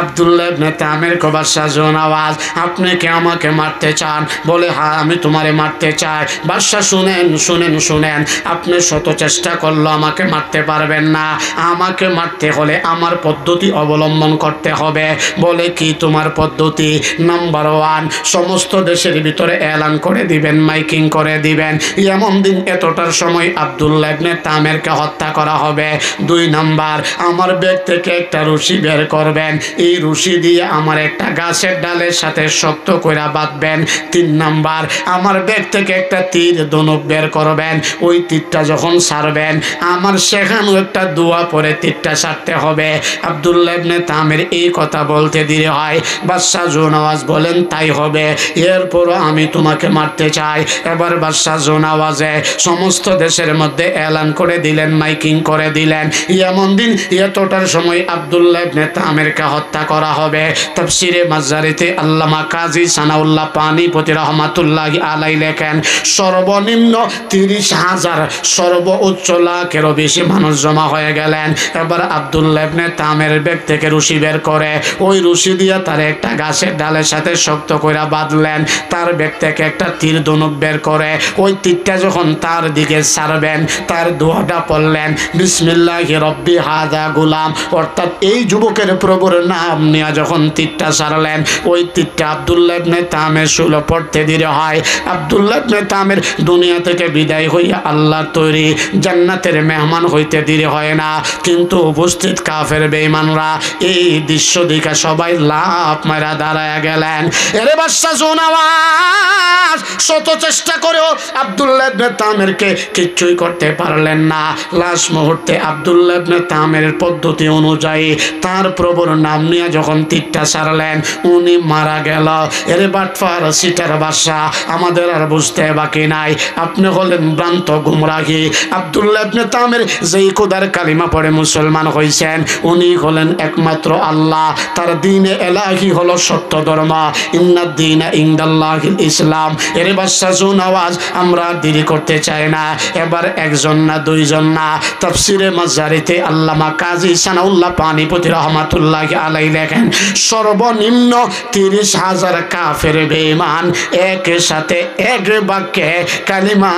আব্দুল্লাহ ইবনে তামির কো বাদশাহ জোনাওয়াজ, আপনি কি আমাকে মারতে চান? বলে হ্যাঁ, আমি তোমারে মারতে চাই। বাদশাহ শুনেন শুনেন শুনেন, আপনি শত চেষ্টা করলো আমাকে মারতে পারবেন না। আমাকে মারতে হলে আমার পদ্ধতি অবলম্বন করতে হবে। বলে কি তোমার পদ্ধতি? নাম্বার 1, সমস্ত দেশের ভিতরে এলান করে দিবেন, মাইকিং করে দিবেন, এমন দিন এতটার সময় আব্দুল্লাহ ইবনে তামিরকে হত্যা করা হবে। 2 নাম্বার, আমার ব্যাগ থেকে একটা রশি বের করবেন, এই রশি দিয়ে আমার একটা গাছের ডালের সাথে শক্ত করে বাঁধবেন। 3 নাম্বার, আমার ব্যাগ থেকে একটা তীর ধনুক বের করবেন, ওই তীরটা যখন ছাড়বেন আমার সেখানেও একটা দোয়া পরে তীরটা ছাড়তে হবে। আব্দুল্লাহ ইবনে তামির এই কথা বলতে দেরি হয়। বাদশাহ জোনাওয়াজ বলেন তাই হবে, এরপরও আমি তোমাকে মারতে চাই। এবার বাদশাহ জোনাওয়াজে সমস্ত দেশের মধ্যে এলান করে দিলেন, মাইকিং করে দিলেন, এমন দিন এতটার সময় আব্দুল্লাহ ইবনে তামিরকে হত্যা করা হবে। তাফসিরে মাজারিতে আল্লামা কাজী সানাউল্লাহ পানিপতি রহমাতুল্লাহি আলাইহি লেখেন, সর্বনিম্ন 30,000, সর্বোচ্চ লাখেরও বেশি মানুষ জমা হয়ে গেলেন। এবার আব্দুল্লাহ ইবনে তামির ব্যাগ থেকে রশি বের করে ওই রশি দিয়ে তার একটা গাছের ডালের সাথে শক্ত করে বাঁধলেন। তার ব্যাগ থেকে একটা তীর ধনুক বের করে ওই তীরটা যখন তার দিকে ছাড়বেন তার দোয়াটা পড়লেন, বিসমিল্লাহি রব্বি হাযা গুলাম, অর্থাৎ এই যুবকের প্রভুর নাম নিয়ে যখন তীরটা ছাড়লেন ওই তীরটা আব্দুল্লাহ ইবনে তামির শুলো পড়তে দেরি হয়। আব্দুল্লাহ ইবনে তামির দুনিয়া থেকে বিদায় হইয়া আল্লাহর তৈরি জান্নাতের মেহমান হইতে দেরি হয় না, কিন্তু উপস্থিত কাফের বেঈমানরা এই দৃশ্য দেখে সবাই লাফ মারা দাঁড়ায় গেলেন। এরে বাদশাহ জোনাওয়াজ শত চেষ্টা করেও আব্দুল্লাহ ইবনে তামিরকে কিচ্ছুই করতে পারলেন না। লাস্ট মুহূর্তে আব্দুল্লাহ ইবনে তামিরের পদ্ধতি অনুযায়ী তার প্রভুর নাম নিয়ে যখন তীরটা ছাড়লেন উনি মারা গেল। এরে বাটফার সিটার বাদশাহ, আমাদের আর বুঝতে বাকি নাই, আপনি হলেন ভ্রান্ত গুমরাহি। আব্দুল্লাহ ইবনে তামির যেই খোদার কালিমা পড়ে মুসলমান হয়েছেন উনি হলেন একমাত্র আল্লাহ, তার দ্বীনে এলাহি হলো সত্য ধর্ম, ইন্নাদ দীনা ইনদাল্লাহিল ইসলাম। এর বাদশাহ জোনাওয়াজ আমরা দেরি করতে চাই না, এবার একজন না দুইজন না, তাফসিরে মাজারিতে আল্লামা কাজী সানাউল্লাহ পানিপতি রহমাতুল্লাহি আলাইহি লেখেন, সর্বনিম্ন 30,000 কাফের বেঈমান একের সাথে এক বাক্যে কালিমা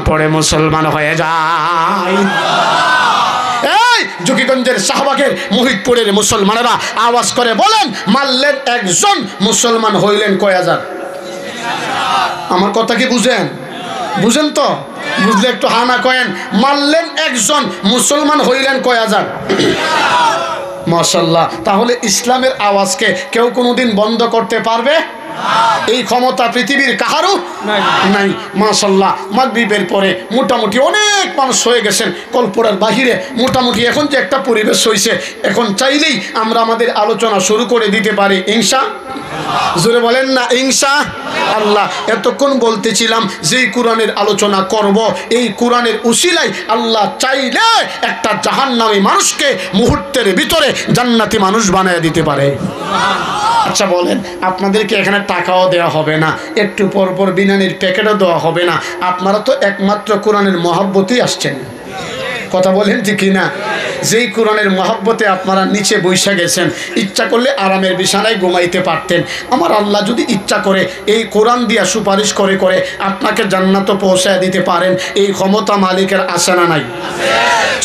পড়ে মুসলমান হয়ে যায়। এই জকিগঞ্জের শাহবাগের মুহিতপুরের মুসলমানেরা আওয়াজ করে বলেন, মারলেন একজন, মুসলমান হইলেন কয় হাজার? আমার কথা কি বুঝেন? বুঝেন তো? বুঝলে একটু হানা কয়েন। মারলেন একজন, মুসলমান হইলেন কয় হাজার? মাশাআল্লাহ। তাহলে ইসলামের আওয়াজকে কেউ কোনোদিন বন্ধ করতে পারবে? এই ক্ষমতা পৃথিবীর কাহারও নাই। মাশাআল্লাহ, মাগরিবের পরে মোটামুটি অনেক মানুষ হয়ে গেছেন কল্পনার বাহিরে। মোটামুটি এখন যে একটা পরিবেশ হয়েছে, এখন চাইলেই আমরা আমাদের আলোচনা শুরু করে দিতে পারি ইনশাআল্লাহ। জোরে বলেন না ইনশাআল্লাহ। এতক্ষণ বলতেছিলাম যে কোরআনের আলোচনা করব, এই কোরআনের উসিলায় আল্লাহ চাইলে একটা জাহান্নামী মানুষকে মুহূর্তের ভিতরে জান্নাতি মানুষ বানিয়ে দিতে পারে। আচ্ছা বলেন, আপনাদেরকে এখানে টাকাও দেওয়া হবে না, একটু পর পর বিরিয়ানির প্যাকেটও দেওয়া হবে না, আপনারা তো একমাত্র কোরআনের মহব্বতেই আসছেন। কথা বলেন ঠিক কিনা? যেই কোরআনের মহব্বতে আপনারা নিচে বৈশা গেছেন, ইচ্ছা করলে আরামের বিছানায় ঘুমাইতে পারতেন। আমার আল্লাহ যদি ইচ্ছা করে এই কোরআন দিয়া সুপারিশ করে করে আপনাকে জান্নাতে পৌঁছায় দিতে পারেন, এই ক্ষমতা মালিকের আছে না নাই?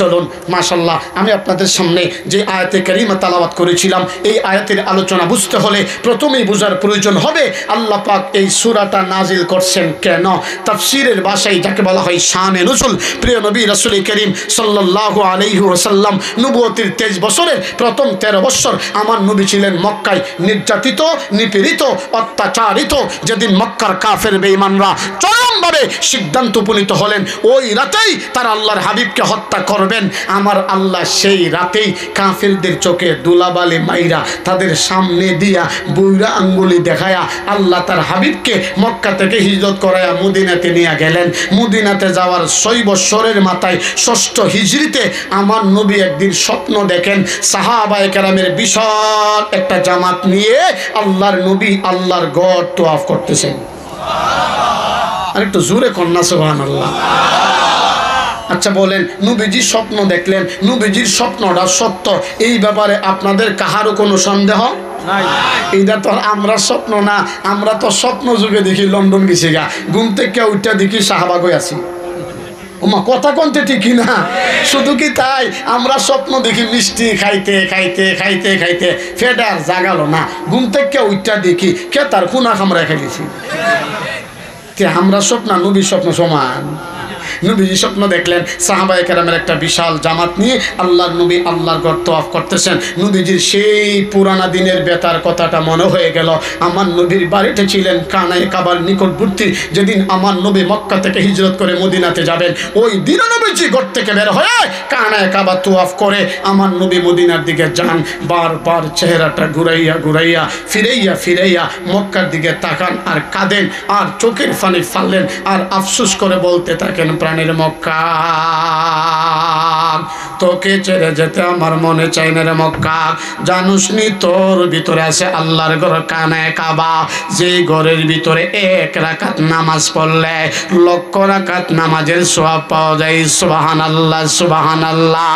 চলুন মাশাআল্লাহ, আমি আপনাদের সামনে যে আয়াতে কারিমা তেলাওয়াত করেছিলাম, এই আয়াতের আলোচনা বুঝতে হলে প্রথমেই বোঝার প্রয়োজন হবে আল্লাহ পাক এই সূরাটা নাজিল করছেন কেন। তাফসীরের ভাষায় যাকে বলা হয় শানে নুজুল। প্রিয় নবী রাসূল করিম সাল্লাল্লাহু আলাইহি ওয়াসাল্লাম নবুয়তির 23 বছরের প্রথম 13 বছর আমার নবী ছিলেন মক্কায় নির্যাতিত, নিপীড়িত, অত্যাচারিত। যেদিন মক্কার কাফের বেঈমানরা চরমভাবে সিদ্ধান্ত উপনীত হলেন ওই রাতেই তারা আল্লাহর হাবিবকে হত্যা করবেন, আমার আল্লাহ সেই রাতেই কাফেরদের চোখে দুলাবালি মাইরা তাদের সামনে দিয়া বুইরা আঙ্গুলি দেখায়া আল্লাহ তার হাবিবকে মক্কা থেকে হিজরত করায়া মদিনাতে নিয়ে গেলেন। মদিনাতে যাওয়ার 6 বছরের মাথায় 6ষ্ঠ হিজরিতে আমার নবী একদিন স্বপ্ন দেখেন সাহাবায়ে কেরামের বিশাল একটা জামাত নিয়ে আল্লাহর নবী আল্লাহর ঘর তওয়াফ করতেছেন। আর একটু জোরে কন্যা সুবহানাল্লাহ। আচ্ছা বলেন, নবীজি স্বপ্ন দেখলেন, নবীজির স্বপ্নটা সত্য, এই ব্যাপারে আপনাদের কাহারও কোনো সন্দেহ নাই? এইটা তো আমরা স্বপ্ন না, আমরা তো স্বপ্ন যুগে দেখি লন্ডন গেছি গা, ঘুম থেকে উঠা দেখি শাহবাগ হয়ে আছি। ওমা কথা কোনতে ঠিকই না, শুধু কি তাই, আমরা স্বপ্ন দেখি মিষ্টি খাইতে খাইতে খাইতে খাইতে ফেট আর জাগালো না, ঘুম থেকে উঠা দেখি কে তার খুনা খামরা খাইছি। আমরা স্বপ্ন নবীর স্বপ্ন সমান। নবীজি স্বপ্ন দেখলেন সাহাবায়ে কেরামের একটা বিশাল জামাত নিয়ে আল্লাহর নবী আল্লাহর ঘর তওয়াফ করতেছেন। নবীজির সেই পুরানা দিনের বেতার কথাটা মনে হয়ে গেল। আমার নবীর বাড়িতে ছিলেন কানায় কাবার নিকটবর্তী, যেদিন আমার নবী মক্কা থেকে হিজরত করে মদিনাতে যাবেন, ওই দিন নবীজি ঘর থেকে বের হয়ে কানায় কাবা তওয়াফ করে আমার নবী মদিনার দিকে যান। বারবার চেহারাটা ঘুরাইয়া ঘুরাইয়া ফিরাইয়া ফিরাইয়া মক্কার দিকে তাকান আর কাঁদেন আর চোখের পানি ফাললেন আর আফসোস করে বলতে থাকেন, প্রাণের মক্কা, তোকে ছেড়ে যেতে আমার মনে চাই না রে মক্কা। জানুস নি তোর ভিতরে আছে আল্লাহর ঘর কানায় কাবা, যেই ঘরের ভিতরে 1 রাকাত নামাজ পড়লে 1,00,000 রাকাত নামাজের সওয়াব পাওয়া যায়। সুবহানাল্লাহ সুবহানাল্লাহ।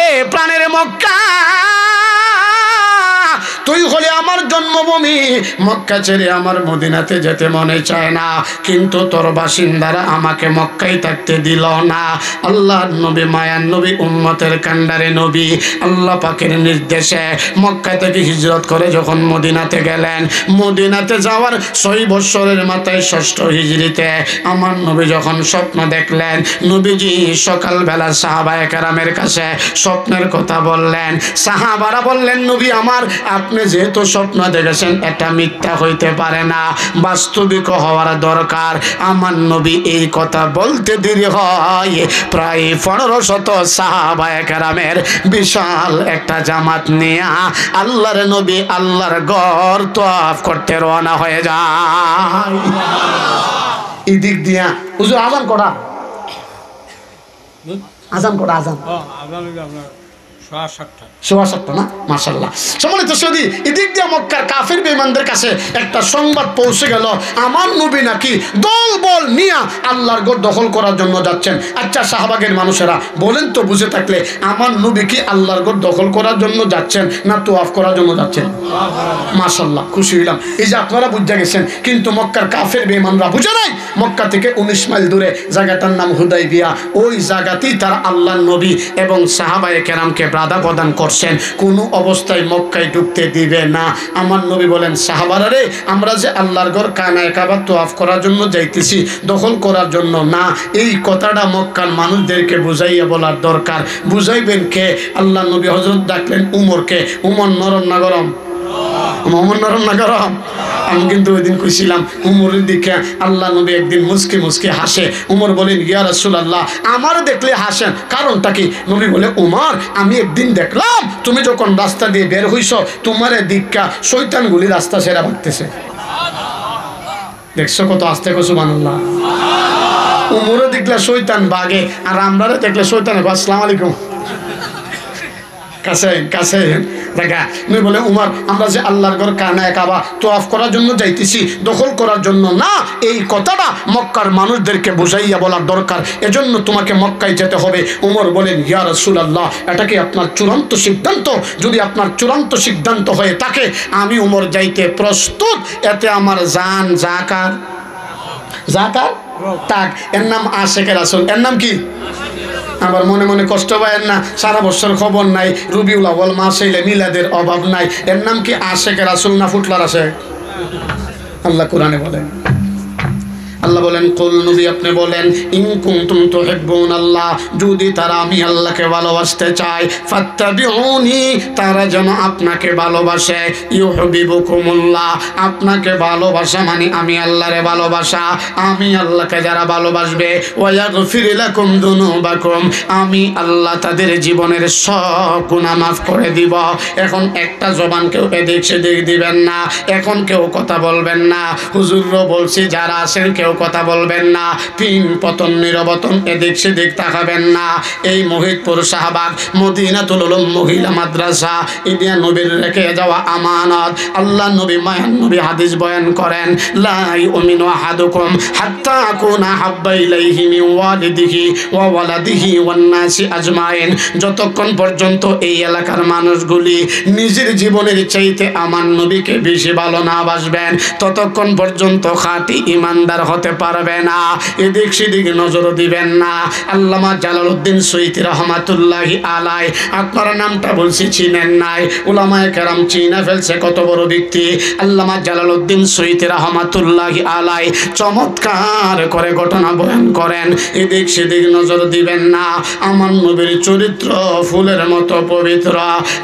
এ প্রাণের মক্কা, তুই হলে আমার জন্মভূমি, মক্কা ছেড়ে আমার মদিনাতে যেতে মনে চায় না, কিন্তু তোর বাসিন্দারা আমাকে মক্কায় থাকতে দিল না। আল্লাহর নবী, মায়ার নবী, উম্মতের কান্ডারে নবী, আল্লাহ পাকের নির্দেশে মক্কা থেকে হিজরত করে যখন মদিনাতে গেলেন, মদিনাতে যাওয়ার 6 বছরের মাথায় 6ষ্ঠ হিজরিতে আমার নবী যখন স্বপ্ন দেখলেন, নবীজি সকালবেলা সাহাবায়ে কেরামের কাছে স্বপ্নের কথা বললেন। সাহাবারা বললেন, নবী আমার, আপনি যেহেতু স্বপ্ন দেখেছেন এটা মিথ্যা হইতে পারে না, বাস্তবিক হওয়ার দরকার। আমার নবী এই কথা বলতে দেরি হয়, প্রায় 1500 সাহাবায়ে কেরামের বিশাল একটা জামাত নিয়ে আল্লাহর নবী আল্লাহর ঘর তওয়াফ করতে রওনা হয়ে যায়। এই দিক দিয়া হুজুর আজান করা, আজান করা, আজান সোয়া 7টা না, মাশাআল্লাহ। সম্মানিত সুধী, এদিক দিয়ে মক্কার কাফির বেঈমানদের কাছে একটা সংবাদ পৌঁছে গেল, আমার নবী নাকি দল বল নিয়ে আল্লাহর ঘর দখল করার জন্য যাচ্ছেন। আচ্ছা শাহবাগের মানুষেরা বলেন তো, বুঝে থাকলে, আমার নবী কি আল্লাহর ঘর দখল করার জন্য যাচ্ছেন না তওয়াফ করার জন্য যাচ্ছেন? মাশাআল্লাহ, খুশি হইলাম এই যে আপনারা বুঝে গেছেন, কিন্তু মক্কার কাফির বেঈমানরা বুঝে নাই। মক্কা থেকে 19 মাইল দূরে জায়গাটার নাম হুদাইবিয়া, ওই জায়গাতেই তারা আল্লাহর নবী এবং সাহাবায়ে কেরামকে বাধা প্রদান করছেন, কোনো অবস্থায় মক্কায় ঢুকতে দিবে না। আমার নবী বলেন, সাহাবারা রে, আমরা যে আল্লাহর ঘর কানায় কাবা তওয়াফ করার জন্য যাইতেছি, দখল করার জন্য না। এই কথাটা মক্কার মানুষদেরকে বুঝাইয়া বলার দরকার। বুঝাইবেন কে? আল্লাহ নবী হযরত ডাকলেন উমরকে। উমর নরম না গরম? মোহাম্মদ নরম না গরম? আমি কিন্তু ওই দিন কইছিলাম, উমরের দিকে আল্লাহ নবী একদিন মুস্কি মুস্কি হাসে। উমর বলেন, ইয়া রাসূলুল্লাহ, আমার দেখলে হাসেন, কারণটা কি? নবী বলে, উমর, আমি একদিন দেখলাম তুমি যখন রাস্তা দিয়ে বের হইছো, তোমার দিকটা শয়তানগুলি রাস্তা ছেড়ে ভাগতেছে। দেখছো কত আস্তে কো সুবহানাল্লাহ। উমরে দেখলে শয়তান ভাগে, আর আমরা দেখলে শয়তান আসসালামু আলাইকুম কাছে কাছে দেখা। উনি বলে, উমর, আমরা যে আল্লাহর ঘর কানায় কাবা তওয়াফ করার জন্য যাইতেছি, দখল করার জন্য না। এই কথাটা মক্কার মানুষদেরকে বুঝাইয়া বলার দরকার, এজন্য তোমাকে মক্কায় যেতে হবে। উমর বলেন, ইয়া রাসূলুল্লাহ, এটা কি আপনার চূড়ান্ত সিদ্ধান্ত? যদি আপনার চূড়ান্ত সিদ্ধান্ত হয়ে থাকে, আমি উমর যাইতে প্রস্তুত। এতে আমার জান জাকার জাকার তাক। এর নাম আশেকে রাসূল। এর নাম কি? আবার মনে মনে কষ্ট পায়েন না, সারা বছর খবর নাই, রবিউল আউয়াল মাস হইলে মিলাদের অভাব নাই। এর নাম কি আশেকে রাসূল না ফুটলার আশেক? আল্লাহ কোরআনে বলেন, আল্লাহ বলেন, কুল, নবী আপনি বলেন, ইন কুনতুম তুহিব্বুনাল্লাহ, যদি তারা আমি আল্লাহকে ভালোবাসতে চায়, ফাত্তাবিউনি, তারা যেন আপনাকে ভালোবাসে। ইউহিব্বুকুমুল্লাহ, আপনাকে ভালোবাসা মানে আমি আল্লাহরে ভালোবাসা। আমি আল্লাহকে যারা ভালোবাসবে, ওয়া ইয়াগফির লাকুম যুনুবাকুম, আমি আল্লাহ তাদের জীবনের সব গুনাহ মাফ করে দিব। এখন একটা জবান কেউ এদিক সেদিক দিবেন না, এখন কেউ কথা বলবেন না। হুজুরও বলছি যারা আছেন কেউ কেউ কথা বলবেন না, পিন পতন নিরবতন এদিক সেদিক তাকাবেন না। এই মহিদপুর শাহবাগ মদিনাতুল উলুম মহিলা মাদ্রাসা ইন্ডিয়া নবীর রেখে যাওয়া আমানত। আল্লাহ নবী মায়ান নবী হাদিস বয়ান করেন, লা ইউমিনু আহাদুকুম হাত্তা আকুনা হাব্বা ইলাইহি মিন ওয়ালিদিহি ওয়া ওয়ালাদিহি ওয়ান নাসি আজমাইন। যতক্ষণ পর্যন্ত এই এলাকার মানুষগুলি নিজের জীবনের চাইতে আমার নবীকে বেশি ভালো না বাসবেন, ততক্ষণ পর্যন্ত খাঁটি ইমানদার হতে পারবে না। এদিক সেদিক নজর দিবেন না। আল্লামা জালালউদ্দিন সৈয়দী রহমাতুল্লাহি আলাই, আপনারা নামটা বলছি চিনেন নাই, উলামায়ে কেরাম চিনে ফেলছে কত বড় ব্যক্তি। আল্লামা জালালউদ্দিন সৈয়দী রহমাতুল্লাহি আলাই চমৎকার করে ঘটনা বয়ান করেন, এদিক সেদিক নজর দিবেন না। আমার নবীর চরিত্র ফুলের মতো পবিত্র।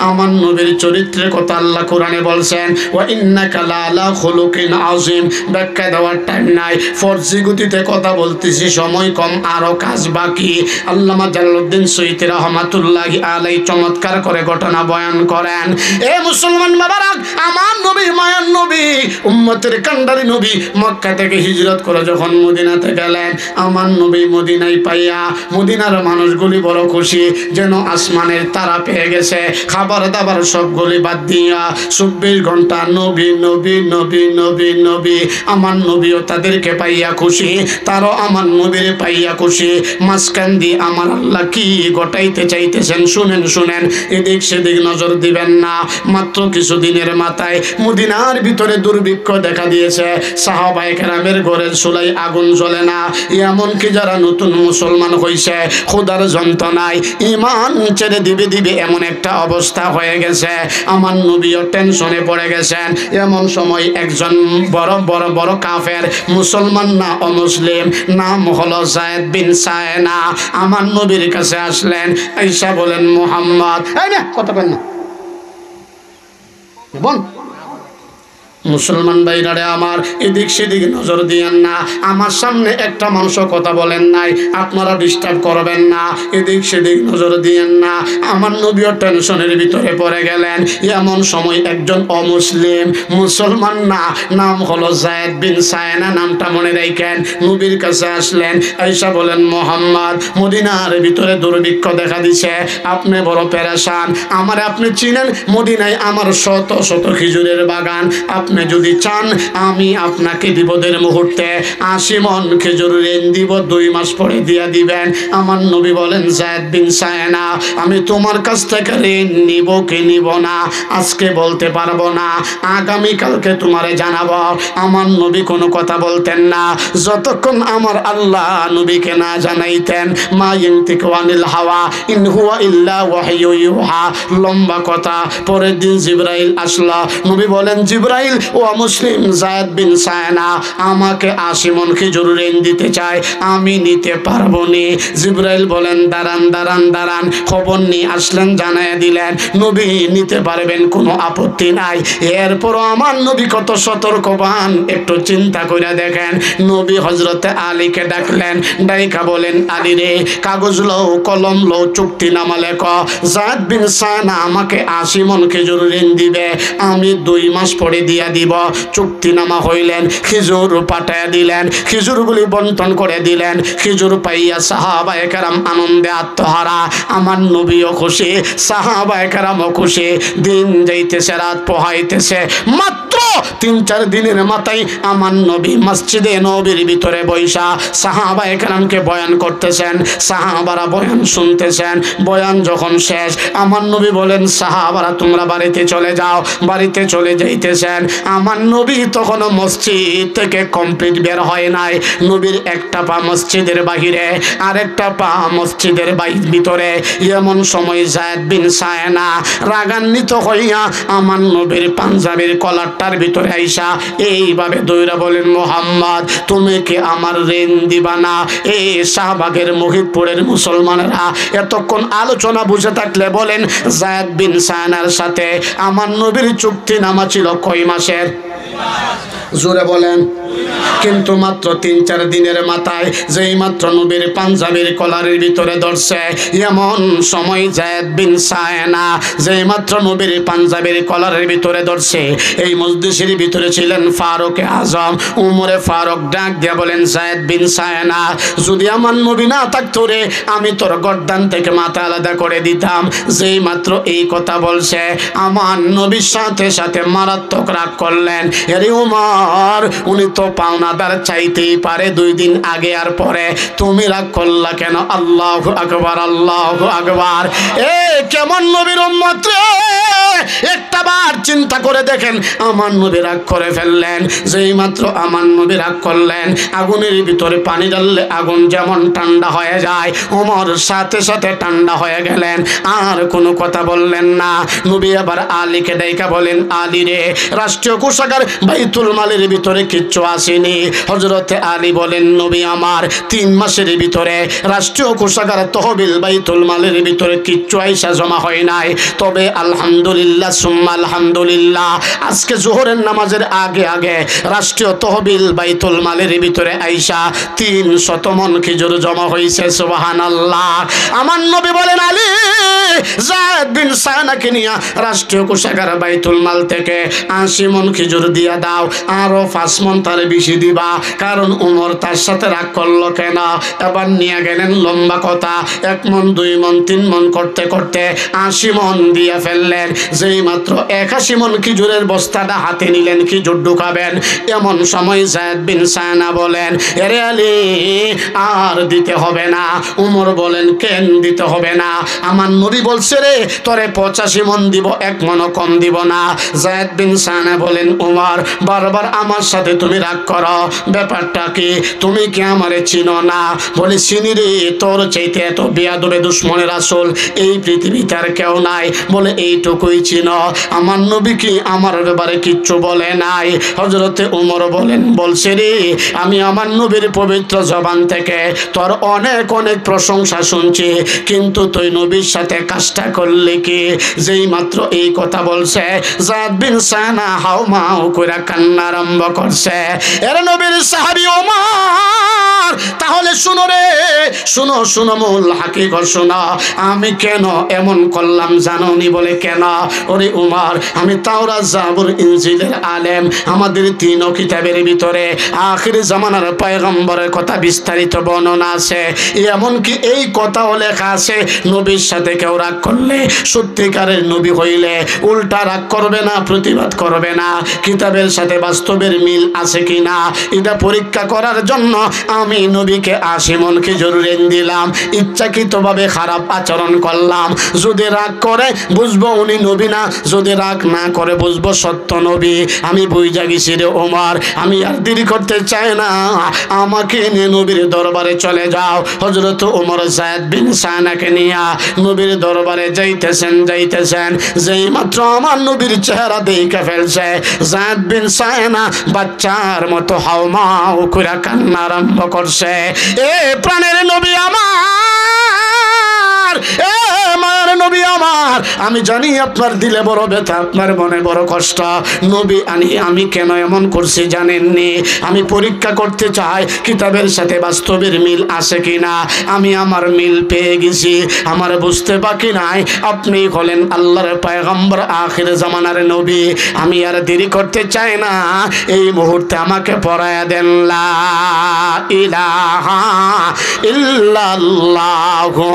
আমার নবীর চরিত্রের কথা আল্লাহ কোরআনে বলছেন, ওয়া ইন্নাকা লাআলা খুলুকিন আযীম। ব্যাখ্যা দেওয়ার টাইম নাই, ফরজি গতিতে কথা বলতেছি, সময় কম, আরো কাজ বাকি। আল্লামা জালালউদ্দিন সৈয়দী রহমাতুল্লাহি আলাইহি চমৎকার করে ঘটনা বয়ান করেন। এ মুসলমান বাবারা, আমার নবী মায়ান নবী উম্মতের কান্ডারি নবী মক্কা থেকে হিজরত করে যখন মদিনাতে গেলেন, আমার নবী মদিনায় পাইয়া মদিনার মানুষগুলি বড় খুশি, যেন আসমানের তারা পেয়ে গেছে। খাবার দাবার সবগুলি বাদ দিয়া 24 ঘন্টা নবী নবী নবী নবী নবী। আমার নবীও তাদেরকে পাইয়া খুশি, তারও আমার নবীরে পাইয়া খুশি। মাঝখান দিয়ে আমার আল্লাহ কি ঘটাইতে চাইতেছেন শুনেন শুনেন, এদিক সেদিক নজর দিবেন না। মাত্র কিছুদিনের মাথায় মদিনার ভিতরে দুর্ভিক্ষ দেখা দিয়েছে। সাহাবায়ে কেরামের ঘরের চুলায় আগুন জ্বলে না, এমনকি যারা নতুন মুসলমান হয়েছে খোদার যন্ত্রণায় ঈমান ছেড়ে দিবে দিবে এমন একটা অবস্থা হয়ে গেছে। আমার নবীও টেনশনে পড়ে গেছেন। এমন সময় একজন বড় বড় বড় কাফের, মুসলমান না অমুসলিম, নাম হলো যায়েদ বিন সায়না, আমার নবীর কাছে আসলেন। আয়েশা বলেন, মুহাম্মদ, এই না কথা বলেন না বোন, মুসলমান ভাইরারে আমার, এদিক সেদিক নজর দিয়েন না। আমার সামনে একটা মানুষ কথা বলেন নাই, আপনারা ডিস্টার্ব করবেন না, এদিক সেদিক নজর দিয়েন না। আমার নবীও টেনশনের ভিতরে পড়ে গেলেন। এমন সময় একজন অমুসলিম, মুসলমান না, নাম হলো যায়েদ বিন সায়না, নামটা মনে রাখেন, নবীর কাছে আসলেন। আয়েশা বলেন, মুহাম্মদ, মদিনার ভিতরে দুর্ভিক্ষ দেখা দিছে, আপনি বড় পেরেশান, আমারে আপনি চিনেন, মদিনায় আমার শত শত খেজুরের বাগান, আপনি যদি চান আমি আপনাকে বিপদের মুহূর্তে 80 মণ খেজুর ঋণ দিব, 2 মাস পরে দিয়া দিবেন। আমার নবী বলেন, যায়েদ বিন সায়না, আমি তোমার কাছ থেকে ঋণ নিব কি নিব না আজকে বলতে পারবো না, আগামীকালকে তোমারে জানাবো। আমার নবী কোনো কথা বলতেন না যতক্ষণ আমার আল্লাহ নবীকে না জানাইতেন। মা ইয়ানতিকু আনিল হাওয়া ইন হুয়া ইল্লা ওয়াহয়ু ইউহা। লম্বা কথা। পরের দিন জিবরাইল আসলো। নবী বলেন, জিবরাইল, ও মুসলিম যায়েদ বিন সায়না আমাকে 80 মণ খেজুর ঋণ দিতে চায়, আমি নিতে পারবো নি। জিবরাইল বলেন, দাঁড়ান দাঁড়ান দাঁড়ান, খবর নিয়ে আসলেন, জানাইয়া দিলেন নবী নিতে পারবেন, কোনো আপত্তি নাই। এরপরও আমার নবী কত সতর্কবান, একটু চিন্তা করে দেখেন। নবী হযরতে আলীকে ডাকলেন, ডাইকা বলেন, আলী রে, কাগজ লও, কলম লও, চুক্তিনামা লেখো। যায়েদ বিন সায়না আমাকে 80 মণ খেজুর ঋণ দিবে, আমি 2 মাস পরে দিয়া দিব। চুক্তিনামা হইলেন, খেজুর পাঠাইয়া দিলেন, খেজুরগুলি বন্টন করে দিলেন। খেজুর পাইয়া সাহাবায়ে কেরাম আনন্দে আত্মহারা। আমার নবীও খুশি, সাহাবায়ে কেরামও খুশি। দিন যাইতেছে, রাত পোহাইতেছে। মাত্র 3-4 দিনের মাথায় আমার নবী মসজিদে নবীর ভিতরে বৈশা সাহাবায়ে কেরামকে বয়ান করতেছেন। সাহাবারা বয়ান শুনতেছেন। বয়ান যখন শেষ, আমার নবী বলেন, সাহাবারা তোমরা বাড়িতে চলে যাও। বাড়িতে চলে যাইতেছেন। আমার নবী তখনও মসজিদ থেকে কমপ্লিট বের হয় নাই। নবীর একটা পা মসজিদের বাহিরে, আরেকটা পা মসজিদের ভিতরে। এমন সময় যায়েদ বিন সায়না রাগান্বিত হইয়া আমার নবীর পাঞ্জাবির কলারটার ভিতরে আইসা এইভাবে দৌড়া বলেন, মুহাম্মদ, তুমি কি আমার ঋণ দিবা না? এই শাহবাগের মহিদপুরের মুসলমানেরা এতক্ষণ আলোচনা বুঝে থাকলে বলেন, যায়েদ বিন সায়নার সাথে আমার নবীর চুক্তিনামা ছিল কয় মাসের? জোরে বলেন। কিন্তু মাত্র 3-4 দিনের মাথায় যেই মাত্র নবীর পাঞ্জাবির কলারের ভিতরে ধরছে, এমন সময় যায়েদ বিন সায়না যেই মাত্র নবীর পাঞ্জাবির কলারের ভিতরে ধরছে, এই মজলিসের ভিতরে ছিলেন ফারুক আজম উমরে ফারুক। ডাক দিয়া বলেন, যায়েদ বিন সায়না, যদি আমার নবী না থাকতো রে, আমি তোর গর্দান থেকে মাথা আলাদা করে দিতাম। যেই মাত্র এই কথা বলছে, আমার নবীর সাথে সাথে মারাত্মক রাগ করলেন। আরে উমর, উনি তো পাওনাদার চাইতেই পারে 2 দিন আগে আর পরে, তুমি রাগ করলা কেন? আল্লাহু আকবার, আল্লাহু আকবার। এ কেমন নবীর উম্মত রে, একটা বার চিন্তা করে দেখেন। আমার নবী রাগ করে ফেললেন। যেই মাত্র আমার নবী রাগ করলেন, আগুনের ভিতরে পানি ঢাললে আগুন যেমন ঠান্ডা হয়ে যায়, ওমর সাথে সাথে ঠান্ডা হয়ে গেলেন, আর কোনো কথা বললেন না। নবী আবার আলীকে ডাইকা বলেন, আলী রে, রাষ্ট্রীয় কোষাগার বাইতুল মালের ভিতরে কিচ্ছু আসেনি। হযরতে আলী বলেন, নবী আমার, 3 মাসের ভিতরে রাষ্ট্রীয় কোষাগার তহবিল বাইতুল মালের ভিতরে কিচ্ছু আইসা জমা হয় নাই। তবে আলহামদুলিল্লাহ সুম্মা আলহামদুলিল্লাহ, আজকে জোহরের নামাজের আগে আগে রাষ্ট্রীয় তহবিল বাইতুল মালের ভিতরে আইসা 300 মণ খেজুর জমা হয়েছে। সুবহানাল্লাহ। আমার নবী বলেন, আলী, যায়েদ বিন সায়নাকে নিয়ে রাষ্ট্রীয় কোষাগার বাইতুল মাল থেকে 80 মণ খেজুর দিয়া দাও, আরো 5 মণ তার বেশি দিবা, কারণ উমর তার সাথে রাগ করলো কেন। এবার নিয়ে গেলেন, লম্বা কথা, 1 মণ 2 মণ 3 মণ করতে করতে 80 মণ দিয়া ফেললেন। যেই মাত্র 81 মণ খেজুরের বস্তাটা হাতে নিলেন, খেজুর ঢুকাবেন, এমন সময় যায়েদ বিন সায়না বলেন, আরে আলী, আর দিতে হবে না। উমর বলেন, কেন দিতে হবে না? আমার নবী বলছে রে, তোরে 85 মণ দিব, 1 মণও কম দিব না। যায়েদ বিন সায়না বলেন, উমর, বারবার আমার সাথে তুমি রাগ করো, ব্যাপারটা কি? তুমি কি আমারে চিনো না? বলে, চিনি রে, তোর চাইতে এত বেয়াদবে দুশ্মনের আসল এই পৃথিবীতে আর কেউ নাই। বলে, এইটুকুই চিনো? আমার নবী কি আমার ব্যাপারে কিচ্ছু বলে নাই? হযরতে উমর বলেন, বলছে রে, আমি আমার নবীর পবিত্র জবান থেকে তোর অনেক অনেক প্রশংসা শুনছি, কিন্তু তুই নবীর সাথে কাজটা করলি কি? যেই মাত্র এই কথা বলছে, যায়েদ বিন সায়না হাউমাউ কইরা কান্না আরম্ভ করছে। এর নবীর সাহাবী ওমর, তাহলে শুনো রে, শুনো শুনো, মূল হাকিকত শোনো, আমি কেন এমন করলাম জানোনি? বলে, কেন? ওরে উমর, আমি তাওরাত জাবুর ইনজিলের আলেম, আমাদের 3 কিতাবের ভিতরে আখির জামানার পয়গম্বরের কথা বিস্তারিত বর্ণনা আছে। এমনকি এই কথাও লেখা আছে, নবীর সাথে কেউ রাগ করলে, সত্যিকারের নবী হইলে উল্টা রাগ করবে না, প্রতিবাদ করবে না। কিতাবের সাথে বাস্তবের মিল আছে কিনা এটা পরীক্ষা করার জন্য আমি নবীকে 80 মণ খেজুর ঋণ দিলাম, ইচ্ছাকৃতভাবে খারাপ আচরণ করলাম। যদি রাগ করে বুঝবো উনি নবী না, যদি রাগ না করে বুঝবো সত্য নবী। আমি বুঝা গেছি রে ওমর, আমি আর দেরি করতে চাই না, আমাকে নিয়ে নবীর দরবারে চলে যাও। হযরত ওমর যায়েদ বিন সায়নাকে নিয়ে নবীর দরবারে যাইতেছেন। যেই মাত্র আমার নবীর চেহারা দেখে ফেলছে, যায়েদ বিন সায়না বাচ্চার মতো হাউমাউ করে কান্না আরম্ভ করছে। এ প্রাণের নবী আমার, এ মায়ের নবী আমার, আমি জানি আপনার দিলে বড় ব্যথা, আপনার মনে বড় কষ্ট। নবী, আমি কেন এমন করছি জানেননি? আমি পরীক্ষা করতে চাই কিতাবের সাথে বাস্তবের মিল আছে কিনা। আমি আমার মিল পেয়ে গেছি, আমার বুঝতে বাকি নাই। আপনি হলেন আল্লাহর পয়গম্বর, আখির জামানার নবী। আমি আর দেরি করতে চাই না, এই মুহূর্তে আমাকে পড়ায়া দেন লা ইলাহা ইল্লাল্লাহু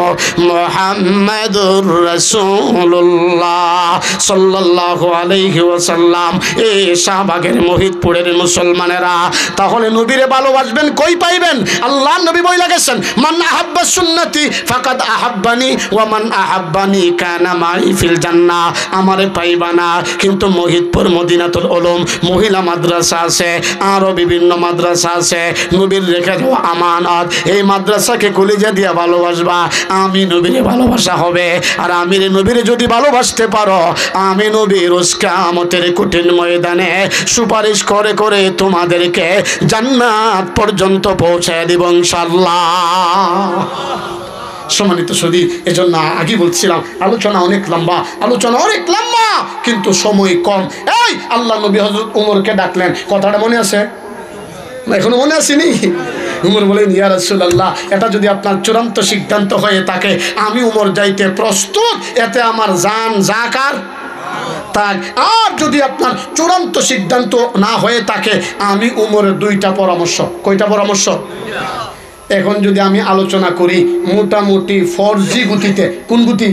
মুহাম্মাদুর রাসূলুল্লাহ সাল্লাল্লাহু আলাইহি ওয়াসাল্লাম। এই শাহবাগের মোহিতপুরের মুসলমানেরা, তাহলে নবীরে ভালোবাসবেন কই পাইবেন? আল্লাহর নবী বইলা গেছেন, মান আহাব্বা সুন্নতি ফাকাদ আহাব্বানি ওয়া মান আহাব্বানি কানা মাই ফিল জান্নাহ। আমারে পাইবা না, কিন্তু মোহিতপুর মদিনাতুল উলুম মহিলা মাদ্রাসা আছে, আরো বিভিন্ন মাদ্রাসা আছে, নবীর রেখে দেওয়া আমানত। এই মাদ্রাসাকে কলিজা দিয়া ভালোবাসবা, আমি নবীরে ভালোবাসা হবে। আর আমি নবীরে যদি ভালোবাসতে পারো, আমি নবী রোজ কিয়ামতের কঠিন ময়দানে সুপারিশ করে করে তোমাদেরকে জান্নাত পর্যন্ত পৌঁছায় দিব ইনশাআল্লাহ। সম্মানিত সুধী, এজন্য আগে বলছিলাম আলোচনা অনেক লম্বা, কিন্তু সময় কম। এই আল্লাহ নবী হযরত উমরকে ডাকলেন, কথাটা মনে আছে? এখনো মনে আসেনি? উমর বলেন, ইয়া রাসূলুল্লাহ, এটা যদি আপনার চূড়ান্ত সিদ্ধান্ত হয়ে থাকে, আমি উমর যাইতে প্রস্তুত, এতে আমার জান যাকার তাক। আর যদি আপনার চূড়ান্ত সিদ্ধান্ত না হয়ে থাকে, আমি উমরের দুইটা পরামর্শ। কয়টা পরামর্শ? এখন যদি আমি আলোচনা করি মোটামুটি ফরজি গতিতে, কোন গতি?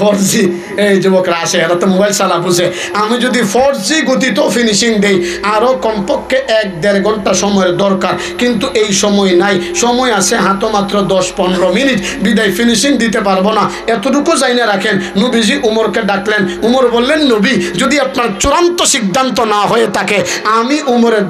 ফরজি। এই যুবকরা আসে, এরা তো মোবাইল চালা বুঝে। আমি যদি ফরজি গতিতেও ফিনিশিং দেই, আরও কমপক্ষে 1-1.5 ঘন্টা সময়ের দরকার, কিন্তু এই সময় নাই। সময় আছে হাতে মাত্র 10-15 মিনিট, বিদায় ফিনিশিং দিতে পারবো না। এতটুকু জাইনা রাখেন, নবীজি উমরকে ডাকলেন। উমর বললেন, নবী, যদি আপনার চূড়ান্ত সিদ্ধান্ত না হয়ে থাকে, আমি উমরের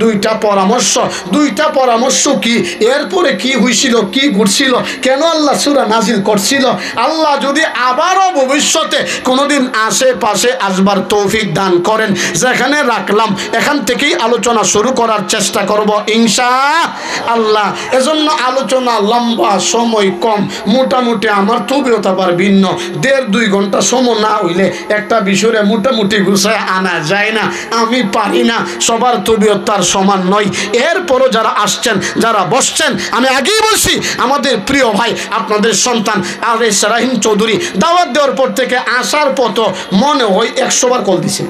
দুইটা পরামর্শ কি? এরপরে কি হয়েছিল, কি ঘটছিল, কেন আল্লাহ সূরা নাজিল করছিল, আল্লাহ যদি আবারও ভবিষ্যতে কোনোদিন আশেপাশে আসবার তৌফিক দান করেন, যেখানে রাখলাম এখান থেকেই আলোচনা শুরু করার চেষ্টা করব ইনশাআল্লাহ। এজন্য আলোচনা লম্বা, সময় কম। মোটামুটি আমার তবিয়ত আবার ভিন্ন, 1.5-2 ঘন্টা সময় না হইলে একটা বিষয়ে মোটামুটি গুছায় আনা যায় না। আমি পারি না, সবার তবিয়ত তার সমান নয়। এরপরও যারা আসছেন, যারা বসছেন, আমি আগেই বলছি, আমাদের প্রিয় ভাই, আপনাদের সন্তান আরএস রাহিম চৌধুরী দাওয়াত দেওয়ার পর থেকে আসার পথ মনে হয় 100 বার কল দিছে।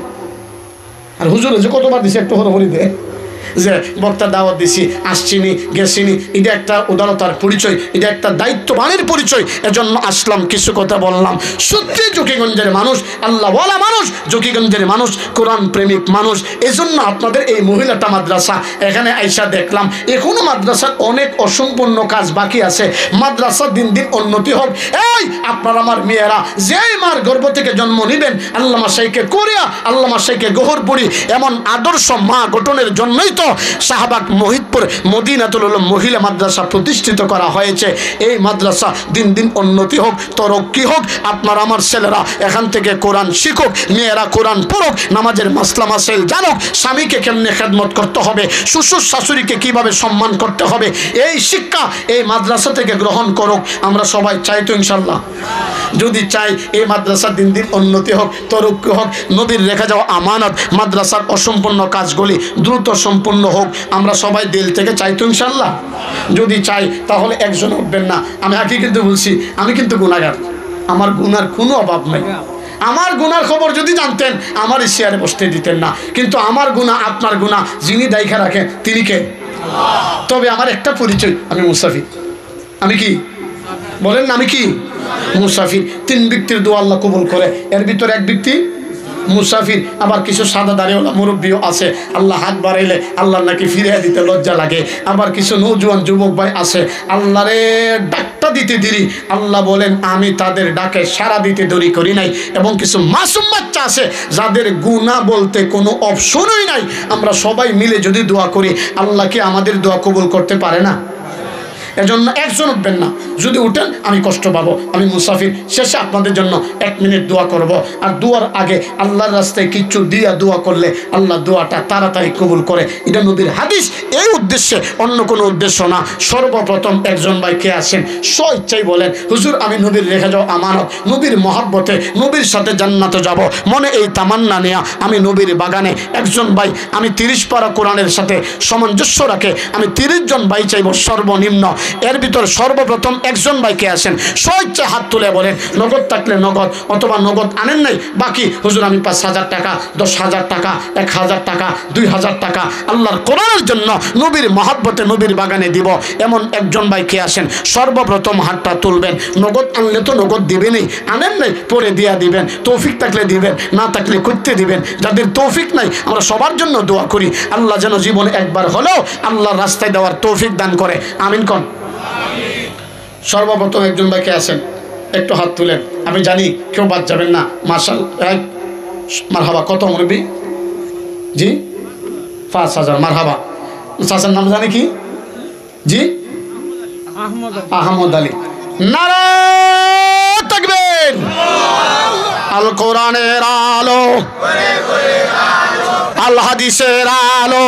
আর হুজুর যে কতবার দিছে একটু হরহরি দে, যে বক্তা দাওয়াত দিছি, আসছিনি, গেছিনি। এটা একটা উদারতার পরিচয়, এটা একটা দায়িত্ববানের পরিচয়। এজন্য আসলাম, কিছু কথা বললাম। সত্যি জকিগঞ্জের মানুষ, আল্লাহ ওয়ালা মানুষ, জকিগঞ্জের মানুষ, কোরআন প্রেমিক মানুষ। এজন্য আপনাদের এই মহিলাটা মাদ্রাসা, এখানে আইসা দেখলাম এখনো মাদ্রাসার অনেক অসম্পূর্ণ কাজ বাকি আছে। মাদ্রাসা দিন দিন উন্নতি হোক। এই আপনার আমার মেয়েরা যেই মার গর্ভ থেকে জন্ম নিবেন, আল্লামা শাইখে কোরিয়া, আল্লামা শাইখে গহরপুরি, এমন আদর্শ মা গঠনের জন্যই তো শাহবাগ মহিদপুর মদিনাতুল উলুম মহিলা মাদ্রাসা প্রতিষ্ঠিত করা হয়েছে। এই মাদ্রাসা দিন দিন উন্নতি হোক, তরক্কি হোক। আপনার আমার ছেলেরা এখান থেকে কোরআন শিখুক, মেয়েরা কোরআন পড়ুক, নামাজের মাসলা মাসাইল জানুক, স্বামীকে কেমনে খেদমত করতে হবে, শ্বশুর শাশুড়িকে কিভাবে সম্মান করতে হবে, এই শিক্ষা এই মাদ্রাসা থেকে গ্রহণ করুক। আমরা সবাই চাই তো ইনশাল্লাহ? যদি চাই এই মাদ্রাসা দিন দিন উন্নতি হোক, তরক্কি হোক, নবীর রেখে যাওয়া আমানত, মাদ্রাসার অসম্পূর্ণ কাজগুলি দ্রুত সম্পূর্ণ হোক, আমরা সবাই দিল থেকে চাই তো ইনশাল্লাহ? যদি চাই তাহলে একজন উঠবেন না। আমি আগে কিন্তু বলছি, আমি কিন্তু গুনাহগার, আমার গুনার কোনো অভাব নাই। আমার গুনার খবর যদি জানতেন, আমার শেয়ারে বসতে দিতেন না। কিন্তু আমার গুনাহ, আপনার গুনাহ যিনি দায়িকা রাখেন তিনি কে? তবে আমার একটা পরিচয়, আমি মুসাফির। আমি কি বলেন না? আমি কি মুসাফির। 3 ব্যক্তির দোয়া আল্লাহ কবুল করে, এর ভিতরে এক ব্যক্তি মুসাফির। আবার কিছু সাদা দাড়িওয়ালা মুরব্বীও আছে, আল্লাহ হাত বাড়াইলে আল্লাহ নাকি ফিরিয়ে দিতে লজ্জা লাগে। আবার কিছু নৌজওয়ান যুবক ভাই আছে, আল্লাহরে ডাকটা দিতে দেরি, আল্লাহ বলেন আমি তাদের ডাকে সারা দিতে দেরি করি নাই। এবং কিছু মাসুম বাচ্চা আছে যাদের গুনাহ বলতে কোনো অপশনই নাই। আমরা সবাই মিলে যদি দোয়া করি, আল্লাহ কি আমাদের দোয়া কবুল করতে পারে না? এজন্য একজন উঠবেন না, যদি উঠেন আমি কষ্ট পাবো। আমি মুসাফির। শেষে আপনাদের জন্য 1 মিনিট দোয়া করব। আর দোয়ার আগে আল্লাহর রাস্তায় কিচ্ছু দিয়া দোয়া করলে আল্লাহ দোয়াটা তাড়াতাড়ি কবুল করে, এটা নবীর হাদিস। এই উদ্দেশ্যে, অন্য কোনো উদ্দেশ্য না। সর্বপ্রথম একজন ভাই কে আসেন, স্বইচ্ছাই বলেন, হুজুর আমি নবীর রেখে যাও আমানত, নবীর মহাব্বতে নবীর সাথে জান্নাতে যাব, মনে এই তামান্না নেয়া আমি নবীর বাগানে। একজন ভাই, আমি 30 পারা কোরআনের সাথে সামঞ্জস্য রাখে আমি 30 জন ভাই চাইব সর্বনিম্ন। এর ভিতর সর্বপ্রথম একজন ভাইকে আসেন, স্বইচ্ছা হাত তুলে বলেন, নগদ থাকলে নগদ, অথবা নগদ আনেন নাই, বাকি হুজুর আমি 5,000 টাকা, 10,000 টাকা, 1,000 টাকা, 2,000 টাকা আল্লাহর কোরআনের জন্য নবীর মহাব্বতে নবীর বাগানে দিব, এমন একজন ভাইকে আসেন। সর্বপ্রথম হাতটা তুলবেন। নগদ আনলে তো নগদ দিবেনই, আনেন নাই পরে দিয়া দিবেন, তৌফিক থাকলে দিবেন, না থাকলে করতে দিবেন। যাদের তৌফিক নাই, আমরা সবার জন্য দোয়া করি, আল্লাহ যেন জীবনে একবার হলেও আল্লাহর রাস্তায় দেওয়ার তৌফিক দান করে। আমিন কোন? সর্বপ্রথম একজন ভাইকে আসেন, একটু হাত তুলেন। আমি জানি কেউ বাদ যাবেন না। মাশাআল্লাহ, মারহাবা। কত মুরব্বি? জি 5,000। মারহাবা। চাচার নাম জানি কি? জি আহমদ আলী। নারায়ে তাকবীর। আল কোরআনের আলো, আল হাদিসের আলো।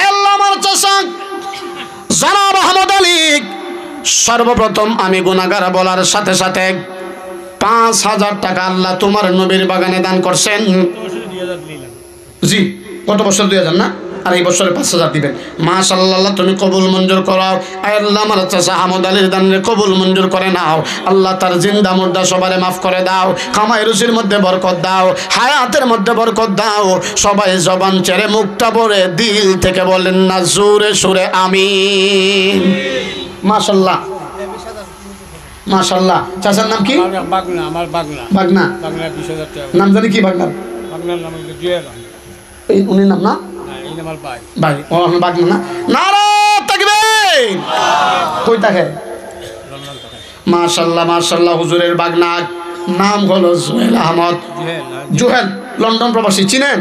আল্লাহ আমার চাচা জনাব আহমদ আলী সর্বপ্রথম আমি গুনাহগার বলার সাথে সাথে 5,000 টাকা আল্লাহ তোমার নবীর বাগানে দান করছেন। জি, গত বছর 2,000 না, আর এই বছরে 5,000 দিবেন। মাশাআল্লাহ, তুমি কবুল মঞ্জুর করো। আল্লাহ আমার চাচা আহমদ আলীর দানের কবুল মঞ্জুর করে নাও। আল্লাহ তার জিন্দা মুর্দা সবারে মাফ করে দাও। কামাই রুজির মধ্যে বরকত দাও, হায়াতের মধ্যে বরকত দাও। সবাই জবান ছেড়ে মুখটা ভরে দিল থেকে বলেন না জোরে সুরে আমিন। মাশাআল্লাহ মাশাআল্লাহ। চাচার নাম কি? বাগনা। আমার বাগনা। বাগনা। বাগনা 20,000 টাকা। নাম জানি কি বাগনার? বাগনার নাম হলো জুয়েল। এই উনি নাম না? এই নাম আমার ভাই। ভাই ও আমার বাগনা না? নারা তাকবীর। কই থাকে? লন্ডন থেকে। মাশাআল্লাহ মাশাআল্লাহ। হুজুরের বাগনা নাম হলো জুয়েল আহমদ। জুহেল লন্ডন প্রবাসী, চিনেন?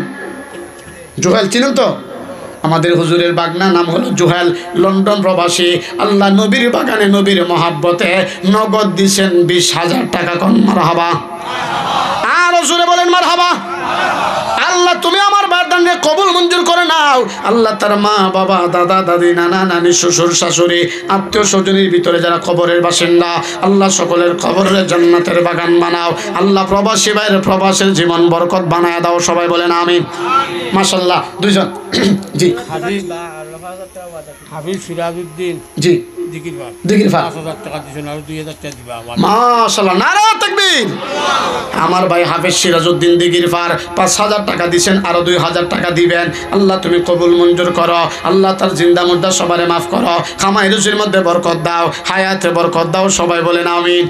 জুহেল চিনেন তো? আমাদের হুজুরের বাগনা নাম হলো জুহেল, লন্ডন প্রবাসী। আল্লাহ নবীর বাগানে নবীর মহাব্বতে নগদ দিছেন 20,000 টাকা। কোন মারহাবা। আর হুজুরে বলেন মারহাবা। আল্লাহ তুমি আমার বারদানে কবুল মঞ্জুর করে নাও। আল্লাহ তার মা বাবা দাদা দাদি নানা নানি শ্বশুর শাশুড়ি আত্মীয় স্বজনের ভিতরে যারা কবরের বাসিন্দা, আল্লাহ সকলের কবরের জান্নাতের বাগান বানাও। আল্লাহ প্রবাসী ভাইয়ের প্রবাসের জীবন বরকত বানায় দাও। সবাই বলেন আমিন। মাশাআল্লাহ। দুইজন জি হাফিজ সিরাজউদ্দিন জি দিকিরফার দিকিরফার 5,000 টাকা দিছেন, আর 2,000 টাকা দিবা আমার। মাশাআল্লাহ, নারা তাকবীর। আমার ভাই হাফেজ সিরাজউদ্দিন দিগিরফার 5,000 টাকা দিবেন, আরো 2,000 টাকা দিবেন। আল্লাহ তুমি কবুল মঞ্জুর করো। আল্লাহ তার জিন্দা মুর্দা সবারে মাফ করো। কামাই রুজির মধ্যে বরকত দাও, হায়াতে বরকত দাও। সবাই বলেন আমিন।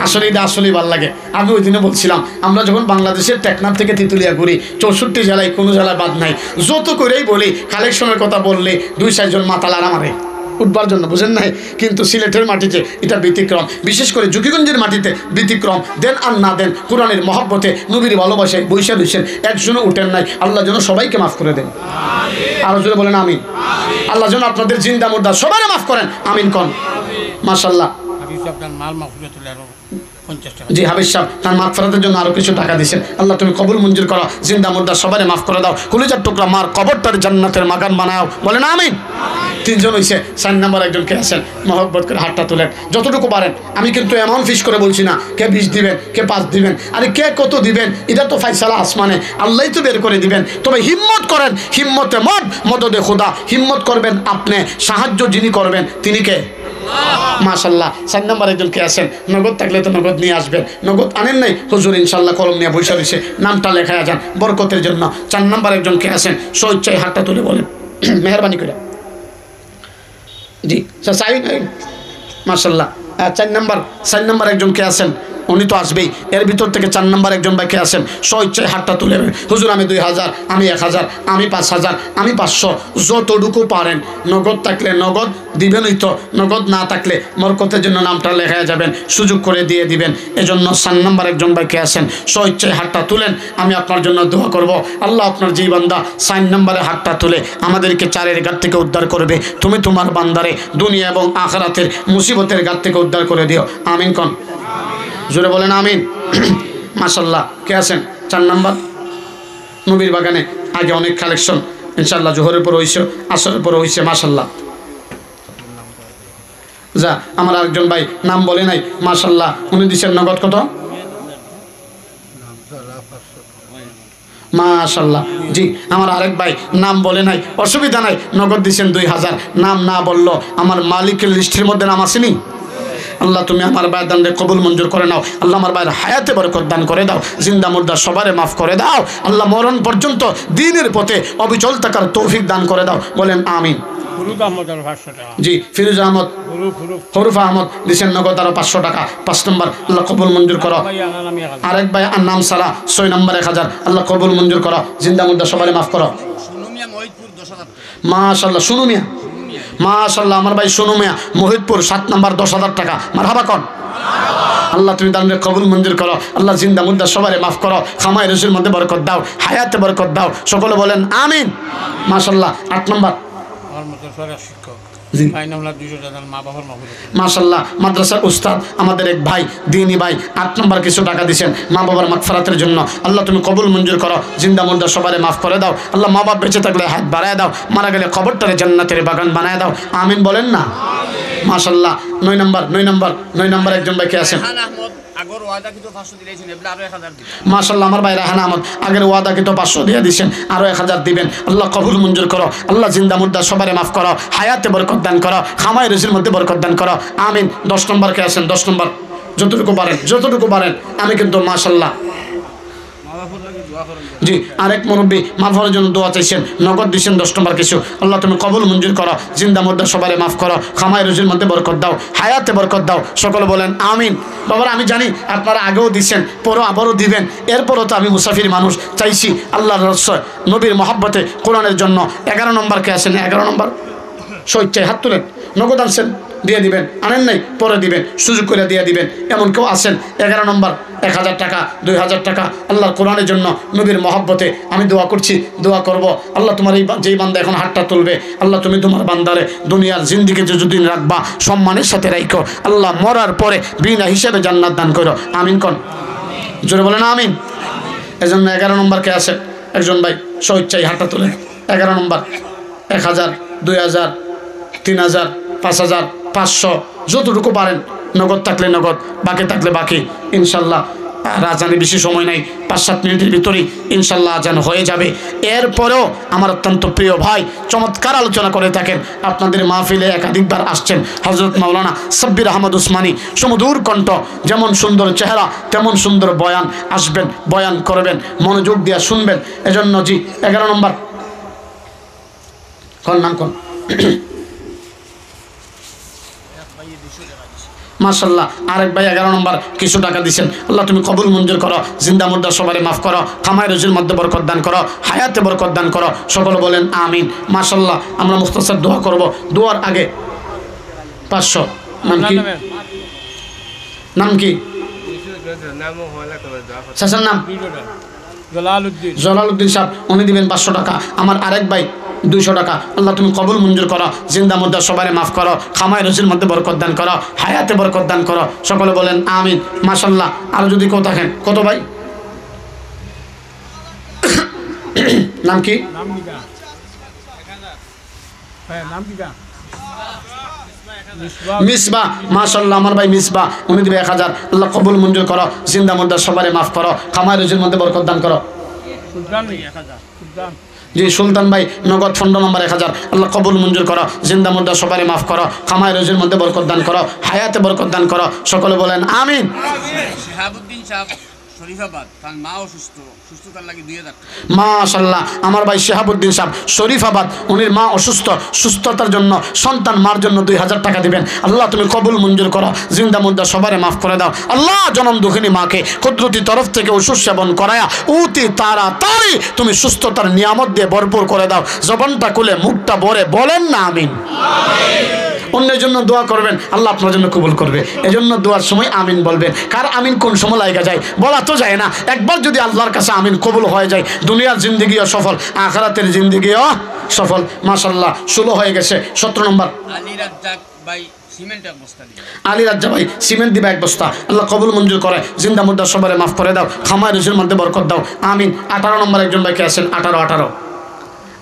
আসলে এটা আসলেই ভালো লাগে। আমি ওই দিনে বলছিলাম, আমরা যখন বাংলাদেশের টেকনাফ থেকে তেঁতুলিয়া ঘুরি, 64 জেলায় কোনো জেলায় বাদ নাই। যত করেই বলি, কালেকশনের কথা বললে 2-4 জন মাথা লাড়া মারে উঠবার জন্য, বুঝেন নাই? কিন্তু সিলেটের মাটিতে এটা ব্যতিক্রম, বিশেষ করে জকিগঞ্জের মাটিতে ব্যতিক্রম। দেন আর না দেন, কোরআনের মহব্বতে নবীর ভালোবাসায় বৈশা দিচ্ছেন, একজনও উঠেন নাই। আল্লাহ যেন সবাইকে মাফ করে দেন। আরো জোরে বলেন আমিন। আল্লাহ যেন আপনাদের জিন্দা মুর্দা সবাই মাফ করেন। আমিন কন। মাশাআল্লাহ। জি হাবিজ সাহেব তার মাগফিরাতের জন্য আরো কিছু টাকা দিয়েছেন। আল্লাহ তুমি কবুল মঞ্জুর করো। জিন্দা মুর্দা সবাই মাফ করে দাও। কলিজার টুকরা মার কবরটার জান্নাতের বাগান বানাও। বলেন আমিন। 3 জন হয়েছে। 4 নম্বর একজনকে আছেন, মহব্বত করে হাতটা তুলেন যতটুকু পারেন। আমি কিন্তু অ্যামাউন্ট ফিক্স করে বলছি না, কে 20 দিবেন, কে 5 দিবেন, আরে কে কত দিবেন, এটা তো ফাইসালা আসমানে, আল্লাহই তো বের করে দিবেন। তবে হিম্মত করেন, হিম্মতে মদ মদদে খোদা। হিম্মত করবেন আপনি, সাহায্য যিনি করবেন তিনি কে? মাশাআল্লাহ। 4 নম্বর একজনকে আছেন, নগদ থাকলে তো নগদ নিয়ে আসবেন। নগদ আনেন নাই? হুজুর ইনশাআল্লাহ কলম নিয়ে বসে রয়েছে, নামটা লেখায় যান বরকতের জন্য। 4 নম্বর একজনকে আছেন, স্বেচ্ছায় হাতটা তুলে বলেন মেহরবানি করে। জি চাই মাশাআল্লাহ। 4 নম্বর একজনকে আছেন, উনি তো আসবেই। এর ভিতর থেকে 4 নম্বর একজন ভাইকে আছেন, স্বেচ্ছায় হাতটা তুলে হুজুর আমি 2,000, আমি 1,000, আমি 5,000, আমি 500, যতটুকু পারেন। নগদ থাকলে নগদ দিবেনই তো, নগদ না থাকলে বরকতের জন্য নামটা লেখা যাবেন, সুযোগ করে দিয়ে দিবেন। এজন্য 4 নম্বর একজন ভাইকে আছেন, স্বেচ্ছায় হাতটা তুলেন। আমি আপনার জন্য দোয়া করব। আল্লাহ আপনার যেই বান্দা 4 নম্বরে হাতটা তুলে আমাদেরকে 4-এর ঘাট থেকে উদ্ধার করবে, তুমি তোমার বান্দারে দুনিয়া এবং আখিরাতের মুসিবতের ঘাট থেকে উদ্ধার করে দিও। আমিন কোন জোরে বলেন আমিন। মাশাআল্লাহ। কে আছেন 4 নম্বর? নবীর বাগানে আগে অনেক কালেকশন ইনশাআল্লাহ, জোহরের পর হইছে, আসরের পর হইছে। মাশাআল্লাহ। যা আমার আরেকজন ভাই নাম বলে নাই, মাশাআল্লাহ, উনি দিচ্ছেন নগদ কত? মাশাআল্লাহ। জি আমার আরেক ভাই নাম বলে নাই, অসুবিধা নাই, নগদ দিচ্ছেন 2,000। নাম না বললো, আমার মালিকের লিস্টের মধ্যে নাম আসেনি। আল্লাহ তুমি আমার ভাইয়ের দানকে কবুল মঞ্জুর করে নাও। আল্লাহ আমার ভাইয়ের হায়াতে বরকত দান করে দাও, জিন্দা মুর্দা সবারে মাফ করে দাও। আল্লাহ মরণ পর্যন্ত দ্বীনের পথে অবিচল থাকার তৌফিক দান করে দাও। বলেন আমিন। জি ফিরোজ আহমদ, হরুফ আহমদ দিচ্ছেন নগদ আরো 500 টাকা। 5 নম্বর আল্লাহ কবুল মঞ্জুর করো। আরেক ভাই আর নাম সারা 6 নম্বর 1,000। আল্লাহ কবুল মঞ্জুর করো, জিন্দা মুর্দা সবারে মাফ করো। মাশাআল্লাহ। শুনু মিয়া, মাশাআল্লাহ। আমার ভাই শুনু মিয়া মোহিতপুর 7 নম্বর 10,000 টাকা। মারহাবা কোন। আল্লাহ তুমি দানের কবুল মঞ্জুর করো। আল্লাহ জিন্দা মুর্দা সবারে মাফ করো, খামাই রুজির মধ্যে বরকত দাও, হায়াতে বরকত দাও। সকলে বলেন আমিন। মাশাআল্লাহ। 8 নম্বর জি ফাইন হলার 200 টাকা মা বাবার মাহফিল মাশাল্লাহ মাদ্রাসার উস্তাদ আমাদের এক ভাই দিনী ভাই 8 নম্বর কিছু টাকা দিয়েছেন মা বাবার মাগফিরাতের জন্য। আল্লাহ তুমি কবুল মঞ্জুর করো, জিন্দা মুর্দা সবারে মাফ করে দাও। আল্লাহ মা বাপ বেঁচে থাকলে হাত বাড়ায় দাও, মারা গেলে কবরটারে জান্নাতের বাগান বানায় দাও। আমিন বলেন না। মাশাল্লাহ 9 নম্বর একজন ভাই কে আছেন? আগর ওয়াদা কিন্তু 500 দিলেছেন এবলা আরো 1000 দিবেন। মাশাল্লাহ আমার ভাই রাহানা আহমদ আগের ওয়াদা কিন্তু 500 দিয়ে দিয়েছেন, আরো 1000 দিবেন। আল্লাহ কবুল মঞ্জুর করো, আল্লাহ জিন্দা মুর্দা সবারে মাফ করো, হায়াতে বরকত দান করো, খামায় রুজির মধ্যে বরকত দান করো। আমিন। 10 নম্বর কে আছেন? 10 নম্বর যতটুকু পারেন। আমি কিন্তু মাশাল্লাহ জি আরেক মুরব্বী মাফের জন্য দোয়া চাইছেন, নগদ দিচ্ছেন 10 নম্বর কিছু। আল্লাহ তুমি কবুল মঞ্জুর করো, জিন্দা মুর্দা সবারে মাফ করো, খামায় রুজির মধ্যে বরকত দাও, হায়াতে বরকত দাও। সকলে বলেন আমিন। বাবার আমি জানি আপনারা আগেও দিচ্ছেন, পরও আবারও দিবেন। এরপরও তো আমি মুসাফির মানুষ, চাইছি আল্লাহর রহস্য নবীর মহব্বতে কোরআনের জন্য। 11 নম্বর কে আছেন? 11 নম্বর স্বেচ্ছায় হাত তুলেন। নগদ আনছেন দিয়ে দিবেন, আনেন নাই পরে দিবেন, সুযোগ করে দিয়ে দিবেন। এমন কেউ আছেন 11 নম্বর 1000 টাকা 2000 টাকা আল্লাহর কোরআনের জন্য নবীর মহব্বতে আমি দোয়া করছি, দোয়া করব। আল্লাহ তোমার এই যেই বান্দা এখন হাতটা তুলবে, আল্লাহ তুমি তোমার বান্দারে দুনিয়ার জিন্দিকে যতদিন রাখবা সম্মানের সাথে রাখো। আল্লাহ মরার পরে বিনা হিসেবে জান্নাত দান করো। আমিন কোন জোরে বলেন আমিন। এজন্য 11 নম্বর কে আছে? একজন ভাই স্বেচ্ছায় হাতটা তুলে। 11 নম্বর 1000 2000 3000 5000 500 যতটুকু পারেন। নগদ থাকলে নগদ, বাকি থাকলে বাকি। ইনশাল্লাহ আজানে বেশি সময় নাই, 5-7 মিনিটের ভিতরেই ইনশাল্লাহ আজান হয়ে যাবে। এরপরেও আমার অত্যন্ত প্রিয় ভাই চমৎকার আলোচনা করে থাকেন, আপনাদের মাহফিলে একাধিকবার আসছেন হযরত মাওলানা সাব্বির আহমদ উসমানী। সুমধুর কণ্ঠ, যেমন সুন্দর চেহারা তেমন সুন্দর বয়ান। আসবেন, বয়ান করবেন, মনোযোগ দিয়ে শুনবেন। এজন্য জি 11 নম্বর কোন নাম কোন? মাশাল্লাহ আরেক ভাই 11 নম্বর কিছু টাকা দিচ্ছেন। আল্লাহ তুমি কবুল মঞ্জুর করো, জিন্দা মুর্দা সবারে মাফ করো, খামায় রুজির মধ্যে বরকত দান করো, হায়াতে বরকত দান করো। সকলে বলেন আমিন। মাশাল্লাহ আমরা মুখতাসার দোয়া করব। দোয়ার আগে 500 নাম কি? চাচার নাম জলালউদ্দিন সাহেব, উনি দিবেন 500 টাকা। আমার আরেক ভাই 200 টাকা। আল্লাহ তুমি কবুল মঞ্জুর করো, জিন্দা মুর্দা সবারে মাফ করো, খামায় রুজির মধ্যে বরকত দান করো, হায়াতে বরকত দান করো। সকলে বলেন আমিন। মাশাল্লাহ আর যদি কেউ থাকেন। কত ভাই? নাম কি? মিসবা। মাশাল্লাহ আমার ভাই মিসবা, উনি দিবে 1000। আল্লাহ কবুল মঞ্জুর করো, জিন্দা মুর্দা সবারে মাফ করো, খামায় রুজির মধ্যে বরকত দান করো। জি সুলতান ভাই নগদ 15 নম্বর 1000। আল্লাহ কবুল মঞ্জুর করো, জিন্দা মুর্দা সবারে মাফ করো, খামায় রুজির মধ্যে বরকত দান করো, হায়াতে বরকত দান করো। সকলে বলেন আমিন। শিহাবুদ্দিন সাহেব শরীফাবাদ, তার মা অসুস্থ, সুস্থতার লাগি 2000 টাকা। মাশাল্লাহ আমার ভাই শিহাবুদ্দিন সাহেব শরীফাবাদ, উনির মা অসুস্থ, সুস্থতার জন্য সন্তান মার জন্য 2000 টাকা দিবেন। আল্লাহ তুমি কবুল মঞ্জুর করো, জিন্দা মুর্দা সবারে মাফ করে দাও। আল্লাহ জনম দুঃখিনী মাকে কুদরতি তরফ থেকে ওষুধ সেবন করায়া অতি তাড়াতাড়ি তুমি সুস্থতার নিয়ামত দিয়ে ভরপুর করে দাও। জবানটা খুলে মুখটা ভরে বলেন না আমিন। অন্যের জন্য দোয়া করবেন, আল্লাহ আপনার জন্য কবুল করবে। এজন্য দোয়ার সময় আমিন বলবেন। কার আমিন কোন সময় লাগা যায় বলা তো যায় না। একবার যদি আল্লাহর কাছে আমিন কবুল হয়ে যায়, দুনিয়ার জিন্দেগিও সফল, আখিরাতের জিন্দেগিও সফল। মাশাল্লাহ 16 হয়ে গেছে। 17 নম্বর আলী রাজ্জাক ভাই সিমেন্ট এক বস্তা দিবেন। আলী রাজ্জা ভাই সিমেন্ট দিবে 1 বস্তা। আল্লাহ কবুল মঞ্জুর করে, জিন্দা মুর্দা সবারে মাফ করে দাও, খামায় রুজির মধ্যে বরকত দাও। আমিন। 18 নম্বর একজন ভাইকে আছেন। 18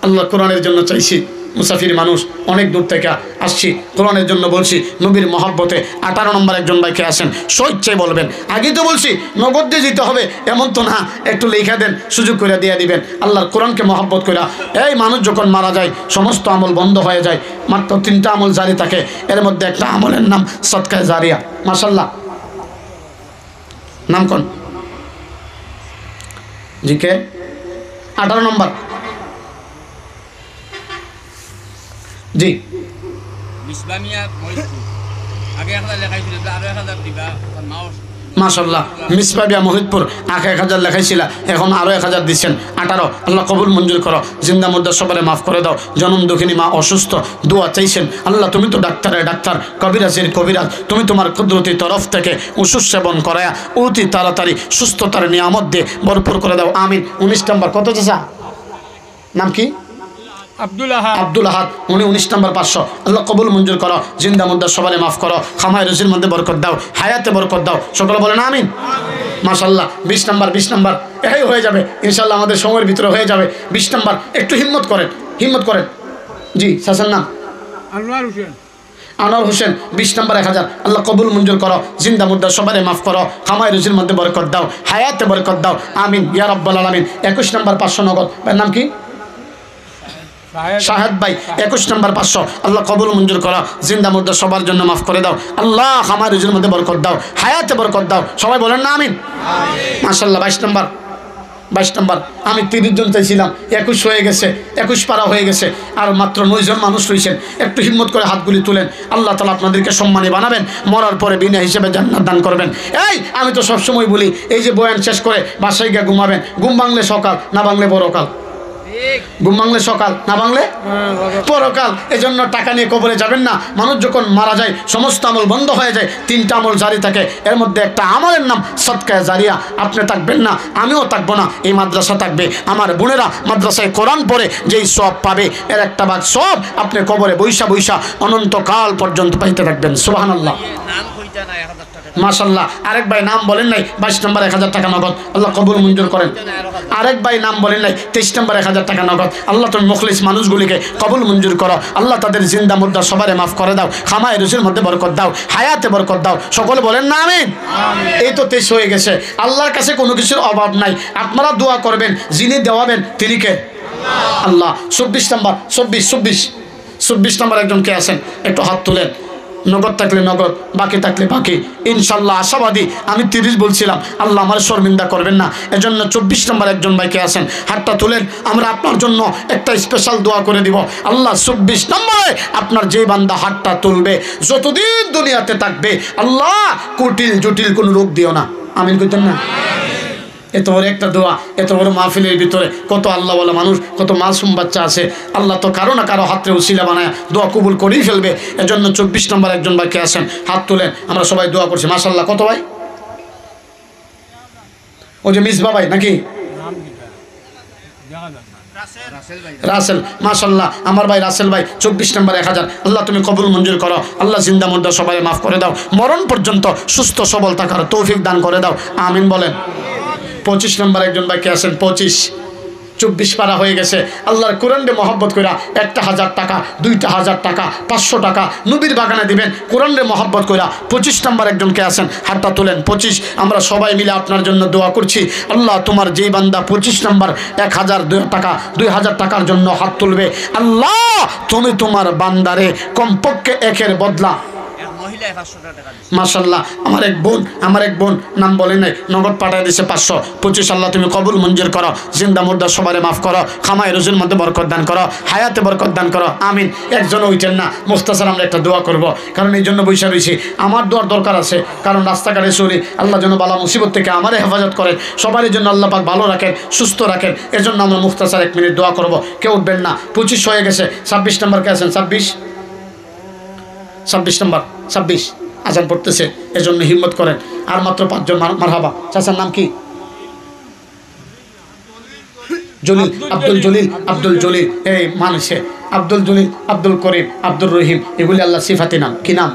আল্লাহ কোরআনের জন্য চাইছি, মুসাফির মানুষ অনেক দূর থেকে আসছি, কোরআনের জন্য বলছি, নবীর মহব্বতে। 18 নম্বর একজন ভাইকে আসেন, স্বেচ্ছায় বলবেন। আগেই তো বলছি নগদ দিয়ে যেতে হবে, এমন তো না, একটু লেখা দেন, সুযোগ করে দিয়ে দিবেন। আল্লাহর কোরআনকে মহব্বত করে। এই মানুষ যখন মারা যায় সমস্ত আমল বন্ধ হয়ে যায়, মাত্র 3টা আমল জারি থাকে। এর মধ্যে একটা আমলের নাম সদকায়ে জারিয়া। মাশাল্লাহ নাম কোন? জি কে? 18 নম্বর জি মিসবামিয়া মহিদপুর, আগে 1000 লেখাইছিল, আরো 1000 দিবা। তার মা মাশাল্লাহ মিসবাবিয়া মহিদপুর আগে 1000 লেখাইছিল, এখন আরো 1000 দিচ্ছেন। 18 আল্লাহ কবুল মঞ্জুর করো, জিন্দা মুর্দা সবারে মাফ করে দাও। জনম দুঃখিনী মা অসুস্থ, দোয়া চাইছেন। আল্লাহ তুমি তো ডাক্তারের ডাক্তার, কবিরাজের কবিরাজ, তুমি তোমার কুদরতি তরফ থেকে ওষুধ সেবন করায়া অতি তাড়াতাড়ি সুস্থতার নিয়ামত দিয়ে ভরপুর করে দাও। আমিন। 19 নম্বর কত চাচা? নাম কি? আব্দুল আহাদ উনি 19 নম্বর 500 আল্লাহ কবুল মঞ্জুর করো জিন্দা মুদ্দা সবারে মাফ করো খামায় রুজির মধ্যে বরকত দাও হায়াতে বরকত দাও সকলে বলেন আমিন মাশাআল্লাহ 20 নম্বর এই হয়ে যাবে ইনশাআল্লাহ আমাদের সময়ের ভিতরে হয়ে যাবে 20 নম্বর একটু হিম্মত করেন জি সাসার নাম আনোয়ার হোসেন 20 নম্বর 1000 আল্লাহ কবুল মঞ্জুর করো জিন্দা মুদ্দা সবারে মাফ করো খামায় রুজির মধ্যে বরকত দাও হায়াতে বরকত দাও আমিন ইয়া রাব্বাল আলামিন 21 নম্বর 500 নগদ ভাইয়ের নাম কি শাহেদ ভাই 21 নম্বর 500 আল্লাহ কবুল মঞ্জুর করো জিন্দা মুর্দা সবার জন্য মাফ করে দাও আল্লাহ আমার রুজির মধ্যে বরকত দাও হায়াতে বরকত দাও সবাই বলেন না আমিন মাশাআল্লাহ 22 নম্বর আমি 30 জন চাইছিলাম 21 হয়ে গেছে 21 পারা হয়ে গেছে আর মাত্র 9 জন মানুষ রয়েছেন একটু হিম্মত করে হাতগুলি তুলেন আল্লাহ তাআলা আপনাদেরকে সম্মানী বানাবেন মরার পরে বিনা হিসেবে জান্নাত দান করবেন এই আমি তো সবসময় বলি এই যে বয়ান শেষ করে বাসায় গিয়ে ঘুমাবেন ঘুম ভাঙলে সকাল না ভাঙলে বড়কাল ঘুম ভাঙলে সকাল না ভাঙলে পরকাল এজন্য টাকা নিয়ে কবরে যাবেন না মানুষ যখন মারা যায় সমস্ত আমল বন্ধ হয়ে যায় 3টা আমল জারি থাকে এর মধ্যে একটা আমলের নাম সদকায়ে জারিয়া আপনি থাকবেন না আমিও থাকবো না এই মাদ্রাসা থাকবে আমার বোনেরা মাদ্রাসায় কোরআন পড়ে যেই সওয়াব পাবে এর একটা ভাগ সব আপনি কবরে বৈশা অনন্তকাল পর্যন্ত পাইতে থাকবেন সুবহানাল্লাহ মাশাআল্লাহ আরেক ভাই নাম বলেন নাই 22 নম্বর 1000 টাকা নগদ আল্লাহ কবুল মঞ্জুর করেন আরেক ভাই নাম বলেন নাই 23 নম্বর 1000 টাকা নগদ আল্লাহ তুমি মুখলিস মানুষগুলিকে কবুল মঞ্জুর করো আল্লাহ তাদের জিন্দা মুর্দা সবারে মাফ করে দাও খামায় রুজির মধ্যে বরকত দাও হায়াতে বরকত দাও সকলে বলেন না আমিন এই তো 23 হয়ে গেছে আল্লাহর কাছে কোনো কিছুর অভাব নাই আপনারা দোয়া করবেন যিনি দেওয়াবেন তিনি কে আল্লাহ 24 নম্বর 24 নম্বর একজন কে আছেন একটু হাত তুলেন নগদ থাকলে নগদ বাকি থাকলে বাকি ইনশাল্লাহ আশাবাদী আমি 30 বলছিলাম আল্লাহ আমার শর্মিন্দা করবেন না এজন্য 24 নম্বর একজন ভাইকে আছেন হাতটা তুলেন আমরা আপনার জন্য একটা স্পেশাল দোয়া করে দিব আল্লাহ 24 নম্বরে আপনার যে বান্দা হাতটা তুলবে যতদিন দুনিয়াতে থাকবে আল্লাহ কুটিল জটিল কোনো রোগ দিও না আমিন কইতেন না এত বড় একটা দোয়া এত বড় মাহফিলের ভিতরে কত আল্লাহ ওয়ালা মানুষ কত মাসুম বাচ্চা আছে আল্লাহ তো কারো না কারো হাতে উসিলা বানায় দোয়া কবুল করেই ফেলবে এজন্য 24 নম্বর একজন ভাইকে আসেন হাত তুলেন আমরা সবাই দোয়া করছি মাশাআল্লাহ কত ভাই ও যে মিসবা ভাই নাকি রাসেল মাশাআল্লাহ আমার ভাই রাসেল ভাই 24 নম্বর 1000 আল্লাহ তুমি কবুল মঞ্জুর করো আল্লাহ জিন্দা মুর্দা সবাই মাফ করে দাও মরণ পর্যন্ত সুস্থ সবল থাকার তৌফিক দান করে দাও আমিন বলেন 25 নম্বর একজন ভাইকে আছেন 24 পারা হয়ে গেছে আল্লাহর কোরআনে মহব্বত কইরা 1000 টাকা 2000 টাকা 500 টাকা নবীর বাগানে দিবেন কোরআনে মহব্বত কইরা 25 নম্বর একজনকে আছেন হাতটা তুলেন 25 আমরা সবাই মিলে আপনার জন্য দোয়া করছি আল্লাহ তোমার যেই বান্দা 25 নম্বর 1000 টাকা 2000 টাকার জন্য হাত তুলবে আল্লাহ তুমি তোমার বান্দারে কমপক্ষে একের বদলা মাশাআল্লাহ আমার এক বোন নাম বলে নাই নগদ পাঠায় দিয়েছে 525 আল্লাহ তুমি কবুল মঞ্জুর করো জিন্দা মুর্দা সবারে মাফ করো খামায় রুজির মধ্যে বরকত দান করো হায়াতে বরকত দান করো আমিন একজন উঠেন না মুখতাসার আমরা একটা দোয়া করব কারণ এই জন্য বৈশা রয়েছি আমার দোয়ার দরকার আছে কারণ রাস্তাঘাটে চলি আল্লাহ যেন বালা মুসিবত থেকে আমারে হেফাজত করেন সবারই জন্য আল্লাহ পাক ভালো রাখেন সুস্থ রাখেন এজন্য আমরা মুখতাসার 1 মিনিট দোয়া করব কেউ উঠবেন না 25 হয়ে গেছে 26 নম্বর কে আছেন 26 নম্বর 26 আজান পড়তেছে এজন্য হিম্মত করেন আর মাত্র 5 জন মারহাবা চাচার নাম কি জলিল আব্দুল জলিল এই মানুষে আব্দুল জলিল আব্দুল করিম আব্দুর রহিম এগুলি আল্লাহ সিফাতি নাম কি নাম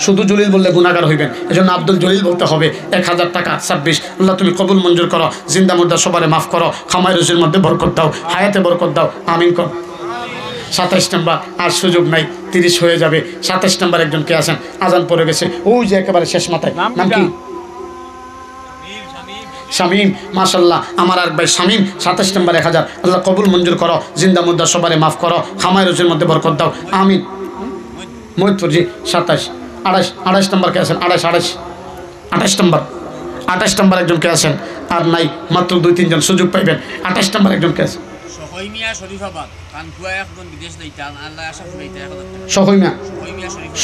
শুধু জলিল বললে গুনাহগার হইবেন এজন্য আব্দুল জলিল বলতে হবে 1000 টাকা 26 আল্লাহ তুমি কবুল মঞ্জুর করো জিন্দা মুর্দা সবারে মাফ করো খামায় রুজির মধ্যে বরকত দাও হায়াতে বরকত দাও আমিন কর 27 নম্বর আর সুযোগ নাই 30 হয়ে যাবে 27 নম্বর একজনকে আছেন আজান পড়ে গেছে ওই যে একেবারে শেষ মাথায় নাম কি শামীম মাশাআল্লাহ আমার আর ভাই শামীম 27 নম্বর 1000 আল্লাহ কবুল মঞ্জুর করো জিন্দা মুর্দা সবারে মাফ করো খামায় রুজির মধ্যে বরকত দাও আমিন মৈত্র জি 27 28 নম্বর কে আছেন 28 নম্বর একজনকে আছেন আর নাই মাত্র 2-3 জন সুযোগ পাইবেন 28 নম্বর একজনকে আছে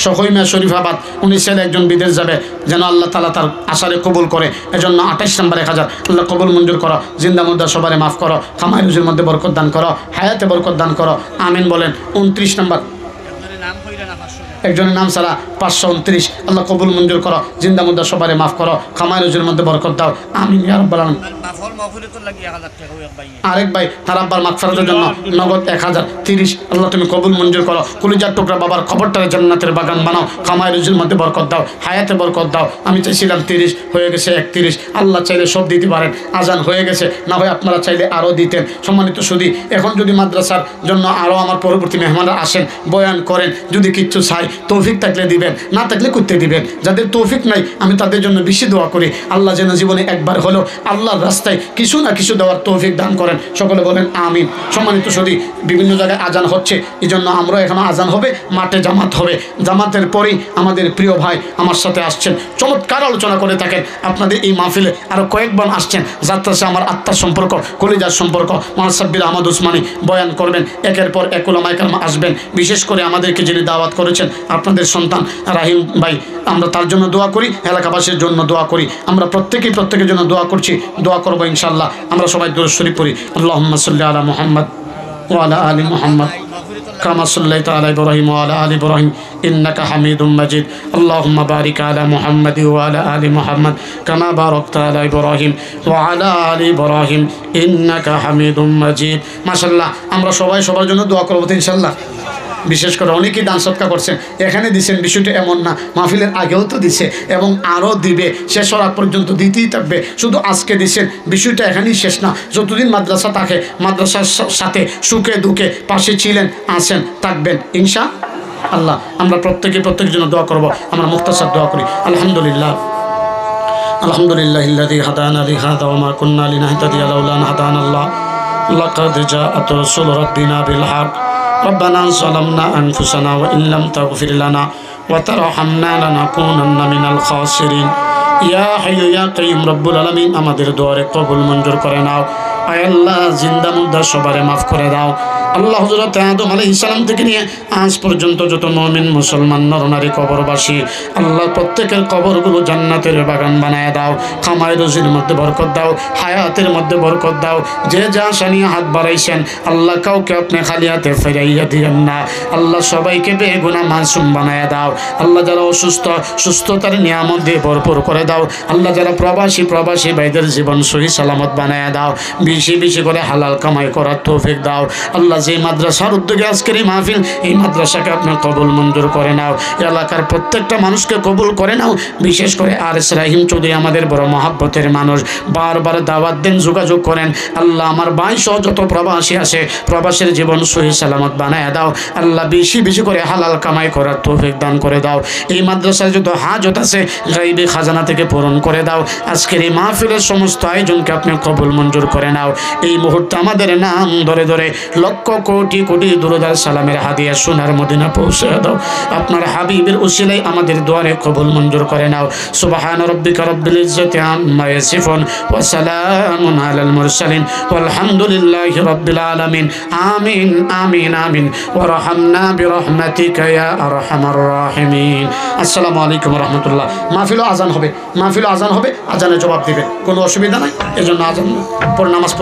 সহইমিয়া শরীফাবাদ উনি ছেলে একজন বিদেশ যাবে যেন আল্লাহ তাআলা তার আশারে কবুল করে এজন্য 28 নম্বর 1000 আল্লাহ কবুল মঞ্জুর করো জিন্দা মুর্দা সবারে মাফ করো খামায় রুজির মধ্যে বরকত দান করো হায়াতে বরকত দান করো আমিন বলেন 29 নম্বর একজনের নাম ছাড়া 529। আল্লাহ কবুল মঞ্জুর করো, জিন্দা মুদ্দা সবারে মাফ করো, খামাই রুজির মধ্যে বরকত দাও, আমিন ইয়া রাব্বাল আলামিন। মাফল মাহফিলতুল লাগি 1000 টাকা ওই ভাই আরেক ভাই তার আব্বার মাগফিরাতের জন্য নগদ 1030। আল্লাহ তুমি কবুল মঞ্জুর করো, কলিজার টুকরা বাবার কবরটারে জান্নাতের বাগান বানাও, খামাই রুজির মধ্যে বরকত দাও, হায়াতে বরকত দাও। আমি চাইছিলাম 30, হয়ে গেছে 31। আল্লাহ চাইলে সব দিতে পারেন, আজান হয়ে গেছে, না হয় আপনারা চাইলে আরও দিতেন। সম্মানিত সুধী, এখন যদি মাদ্রাসার জন্য আরও আমার পরবর্তী মেহমানরা আসেন, বয়ান করেন, যদি কিচ্ছু চাই তৌফিক থাকলে দিবেন, না থাকলে করতে দিবেন। যাদের তৌফিক নাই আমি তাদের জন্য বেশি দোয়া করি, আল্লাহ যেন জীবনে একবার হলেও আল্লাহর রাস্তায় কিছু না কিছু দেওয়ার তৌফিক দান করেন। সকলে বলেন আমিন। সম্মানিত সুধী, বিভিন্ন জায়গায় আজান হচ্ছে, এই জন্য আমরা এখনও আজান হবে, মাঠে জামাত হবে। জামাতের পরেই আমাদের প্রিয় ভাই আমার সাথে আসছেন, চমৎকার আলোচনা করে থাকেন। আপনাদের এই মাহফিলে আরও কয়েকবার আসছেন, যাত্রা সে আমার আত্মার সম্পর্ক, কলিজার সম্পর্ক। মোহাম্মদ সাব্বির আহমদ উসমানী বয়ান করবেন, একের পর এক উলামায়ে কেরাম আসবেন। বিশেষ করে আমাদেরকে যিনি দাওয়াত করেছেন আপনাদের সন্তান রাহিম ভাই, আমরা তার জন্য দোয়া করি, এলাকাবাসীর জন্য দোয়া করি। আমরা প্রত্যেকের জন্য দোয়া করছি, দোয়া করবো ইনশাআল্লাহ। আমরা সবাই দুরূদ শরীফ পড়ি। আল্লাহুম্মা সাল্লি আলা মুহাম্মদ ওয়া আলা আলি মুহাম্মদ কামা সাল্লাইতা আলা ইব্রাহিম ওয়া আলা আলি ইব্রাহিম ইন্নাকা হামিদুম মাজিদ। আল্লাহুম্মা বারিক আলা মুহাম্মদ ওয়া আলা আলি মুহাম্মদ কামা বারাকতা আলা ইব্রাহিম ওয়া আলা আলি ইব্রাহিম ইন্নাকা হামিদুম মাজিদ। মাশাআল্লাহ, আমরা সবাই সবার জন্য দোয়া করব তো ইনশাআল্লাহ। বিশেষ করে অনেকেই দান সৎকার করছেন, এখানে দিচ্ছেন, বিষয়টা এমন না, মাহফিলের আগেও তো দিছে এবং আরও দিবে, শেষ হওয়ার পর্যন্ত দিতেই থাকবে। শুধু আজকে দিচ্ছেন, বিষয়টা এখানেই শেষ না। যতদিন মাদ্রাসা থাকে, মাদ্রাসার সাথে সুখে দুঃখে পাশে ছিলেন, আছেন, থাকবেন ইনশা আল্লাহ। আমরা প্রত্যেকের জন্য দোয়া করব। আমরা মুখতাসার দোয়া করি। আলহামদুলিল্লাহ আলহামদুলিল্লাহিল্লাযী হাদানা লিহাযা ওয়া মা কুন্না লিনাহতাদিয়া লাউলা আন হাদানাল্লাহ লাকাদ জাআত রাসূলু রাব্বিনা বিল হক ربنا ظلمنا أنفسنا وإن لم تغفر لنا وترحمنا لنكونن من الخاسرين يا حي يا قيوم رب العالمين আমাদের দোয়ারে কবুল মঞ্জুর করে নাও। আয় আল্লাহ, জিন্দা মুর্দা সবারে মাফ করে দাও। আল্লাহ হযরত আদম আলাইহিস সালাম থেকে নিয়ে আজ পর্যন্ত যত মুমিন মুসলমান নরনারী কবরবাসী, আল্লাহ প্রত্যেকের কবরগুলো জান্নাতের বাগান বানায় দাও। খামায় রুজির মধ্যে বরকত দাও, হায়াতের মধ্যে বরকত দাও। যে যা শানিয়ে হাত বাড়াইছেন আল্লাহ, কাউকে আপনি খালি হাতে ফেরাইয়া দিয়েন না। আল্লাহ সবাইকে বেগুনাহ মাসুম বানায় দাও। আল্লাহ যারা অসুস্থ, সুস্থতার নিয়ামত দিয়ে ভরপুর করে দাও। আল্লাহ যারা প্রবাসী ভাইদের জীবন সহি সালামত বানায় দাও। বেশি করে হালাল কামাই করার তৌফিক দাও। আল্লাহ যে মাদ্রাসার উদ্যোগে আজকের এই মাহফিল, এই মাদ্রাসাকে আপনি কবুল মঞ্জুর করে নাও। এলাকার প্রত্যেকটা মানুষকে কবুল করে নাও। বিশেষ করে আর.এস. রাহিম চৌধুরী আমাদের বড় মহাব্বতের মানুষ, বারবার দাওয়াত দেন, যোগাযোগ করেন। আল্লাহ আমার ভাই সহ যত প্রবাসী আছে, প্রবাসের জীবন সহি সালামত বানায় দাও। আল্লাহ বেশি করে হালাল কামাই করার তৌফিক দান করে দাও। এই মাদ্রাসায় যত হাজত আছে গায়বী খাজানা থেকে পূরণ করে দাও। আজকের এই মাহফিলের সমস্ত আয়োজনকে আপনি কবুল মঞ্জুর করে নাও। এই মুহূর্তে আমাদের নাম ধরে ধরে লক্ষ কোটি দুরূদ আর সালামের হাদিয়া সোনার মদিনা পৌঁছে দাও। আপনার হাবিবের উসিলায় আমাদের দোয়ারে কবুল মঞ্জুর করে নাও। সুবহান রাব্বিকা রাব্বিল ইজ্জাতি আম্মা ইয়াসিফুন ওয়া সালামুন আলাল মুরসালিন ওয়ালহামদুলিল্লাহি রাব্বিল আলামিন। আমিন আমিন আমিন ওয়া রাহমনা বিরহমাতিকা ইয়া আরহামার রাহিমিন। আসসালামু আলাইকুম ওয়া রাহমাতুল্লাহ। মাহফিল আজান হবে, আজানের জবাব দিবেন, কোনো অসুবিধা নাই। এজন্য আজান পর নামাজ